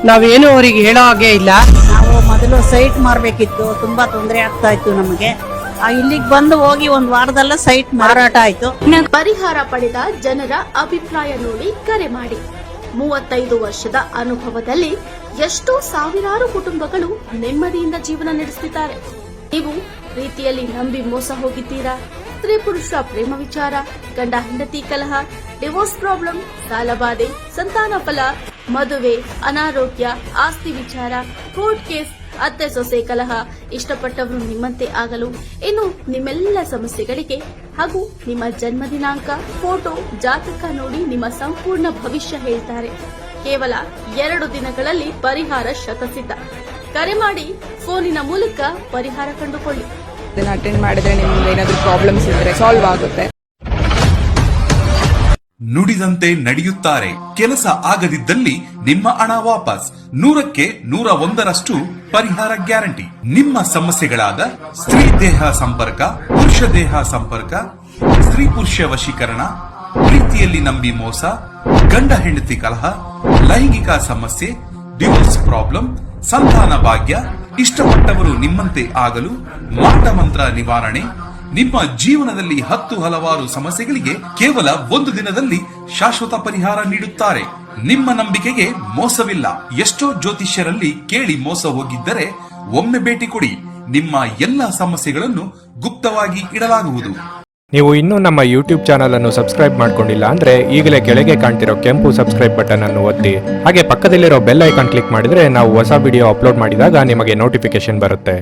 ನಾವೇನು ಅವ್ರಿಗೆ ಹೇಳೋ ಹಾಗೆ ಇಲ್ಲ. ನಾವು ಮೊದಲು ಸೈಟ್ ಮಾರಬೇಕಿತ್ತು, ತುಂಬಾ ತೊಂದರೆ ಆಗ್ತಾ ಇತ್ತು ನಮಗೆ. ಇಲ್ಲಿಗೆ ಬಂದು ಹೋಗಿ ಒಂದು ವಾರದಲ್ಲ ಸೈಟ್ ಮಾರಾಟ ಆಯ್ತು. ಪರಿಹಾರ ಪಡೆದ ಜನರ ಅಭಿಪ್ರಾಯ ನೋಡಿ ಕರೆ ಮಾಡಿ. 35 ವರ್ಷದ ಅನುಭವದಲ್ಲಿ ಎಷ್ಟೋ ಸಾವಿರಾರು ಕುಟುಂಬಗಳು ನೆಮ್ಮದಿಯಿಂದ ಜೀವನ ನಡೆಸುತ್ತಿದ್ದಾರೆ. ನೀವು ಪ್ರೀತಿಯಲ್ಲಿ ನಂಬಿ ಮೋಸ ಹೋಗಿದ್ದೀರಾ? ಸ್ತ್ರೀ ಪುರುಷ ಪ್ರೇಮ ವಿಚಾರ, ಗಂಡ ಹೆಂಡತಿ ಕಲಹ, ಡಿವೋರ್ಸ್ ಪ್ರಾಬ್ಲಮ್, ಸಾಲಬಾಧೆ, ಸಂತಾನ ಫಲ, ಮದುವೆ, ಅನಾರೋಗ್ಯ, ಆಸ್ತಿ ವಿಚಾರ, ಕೋರ್ಟ್ ಕೇಸ್, ಅತ್ತೆ ಸೊಸೆ ಕಲಹ, ಇಷ್ಟಪಟ್ಟವರು ನಿಮ್ಮಂತೆ ಆಗಲು, ಇನ್ನು ನಿಮ್ಮೆಲ್ಲ ಸಮಸ್ಯೆಗಳಿಗೆ ಹಾಗೂ ನಿಮ್ಮ ಜನ್ಮ ದಿನಾಂಕ, ಫೋಟೋ, ಜಾತಕ ನೋಡಿ ನಿಮ್ಮ ಸಂಪೂರ್ಣ ಭವಿಷ್ಯ ಹೇಳ್ತಾರೆ. ಕೇವಲ 2 ದಿನಗಳಲ್ಲಿ ಪರಿಹಾರ ಶತಸಿದ್ಧ. ಕರೆ ಮಾಡಿ ಫೋನಿನ ಮೂಲಕ ಪರಿಹಾರ ಕಂಡುಕೊಳ್ಳಿ. ಅಟೆಂಡ್ ಮಾಡಿದ್ರೆ ನಿಮ್ಗೆ ಏನಾದರೂ ಪ್ರಾಬ್ಲಮ್ಸ್ ಇದ್ರೆ ಸಾಲ್ವ್ ಆಗುತ್ತೆ. ನುಡಿದಂತೆ ನಡೆಯುತ್ತಾರೆ. ಕೆಲಸ ಆಗದಿದ್ದಲ್ಲಿ ನಿಮ್ಮ ಹಣ ವಾಪಸ್. 100ಕ್ಕೆ 101ರಷ್ಟು ಪರಿಹಾರ ಗ್ಯಾರಂಟಿ. ನಿಮ್ಮ ಸಮಸ್ಯೆಗಳಾದ ಸ್ತ್ರೀ ದೇಹ ಸಂಪರ್ಕ, ಪುರುಷ ದೇಹ ಸಂಪರ್ಕ, ಸ್ತ್ರೀ ಪುರುಷ ವಶೀಕರಣ, ಪ್ರೀತಿಯಲ್ಲಿ ನಂಬಿ ಮೋಸ, ಗಂಡ ಹೆಂಡತಿ ಕಲಹ, ಲೈಂಗಿಕ ಸಮಸ್ಯೆ, ಡಿವೋರ್ಸ್ ಪ್ರಾಬ್ಲಮ್, ಸಂತಾನ ಭಾಗ್ಯ, ಇಷ್ಟಪಟ್ಟವರು ನಿಮ್ಮಂತೆ ಆಗಲು, ಮಾಟ ಮಂತ್ರ ನಿವಾರಣೆ, ನಿಮ್ಮ ಜೀವನದಲ್ಲಿ 10 ಹಲವಾರು ಸಮಸ್ಯೆಗಳಿಗೆ ಕೇವಲ 1 ದಿನದಲ್ಲಿ ಶಾಶ್ವತ ಪರಿಹಾರ ನೀಡುತ್ತಾರೆ. ನಿಮ್ಮ ನಂಬಿಕೆಗೆ ಮೋಸವಿಲ್ಲ. ಎಷ್ಟೋ ಜ್ಯೋತಿಷ್ಯರಲ್ಲಿ ಕೇಳಿ ಮೋಸ ಹೋಗಿದ್ದರೆ ಒಮ್ಮೆ ಭೇಟಿ ಕೊಡಿ. ನಿಮ್ಮ ಎಲ್ಲ ಸಮಸ್ಯೆಗಳನ್ನು ಗುಪ್ತವಾಗಿ ಇಡಲಾಗುವುದು. ನೀವು ಇನ್ನೂ ನಮ್ಮ ಯೂಟ್ಯೂಬ್ ಚಾನಲ್ ಅನ್ನು ಸಬ್ಸ್ಕ್ರೈಬ್ ಮಾಡ್ಕೊಂಡಿಲ್ಲ ಅಂದ್ರೆ ಈಗಲೇ ಕೆಳಗೆ ಕಾಣ್ತಿರೋ ಕೆಂಪು ಸಬ್ಸ್ಕ್ರೈಬ್ ಬಟನ್ ಅನ್ನು ಒತ್ತಿ. ಹಾಗೆ ಪಕ್ಕದಲ್ಲಿರೋ ಬೆಲ್ ಐಕಾನ್ ಕ್ಲಿಕ್ ಮಾಡಿದ್ರೆ ನಾವು ಹೊಸ ವಿಡಿಯೋ ಅಪ್ಲೋಡ್ ಮಾಡಿದಾಗ ನಿಮಗೆ ನೋಟಿಫಿಕೇಶನ್ ಬರುತ್ತೆ.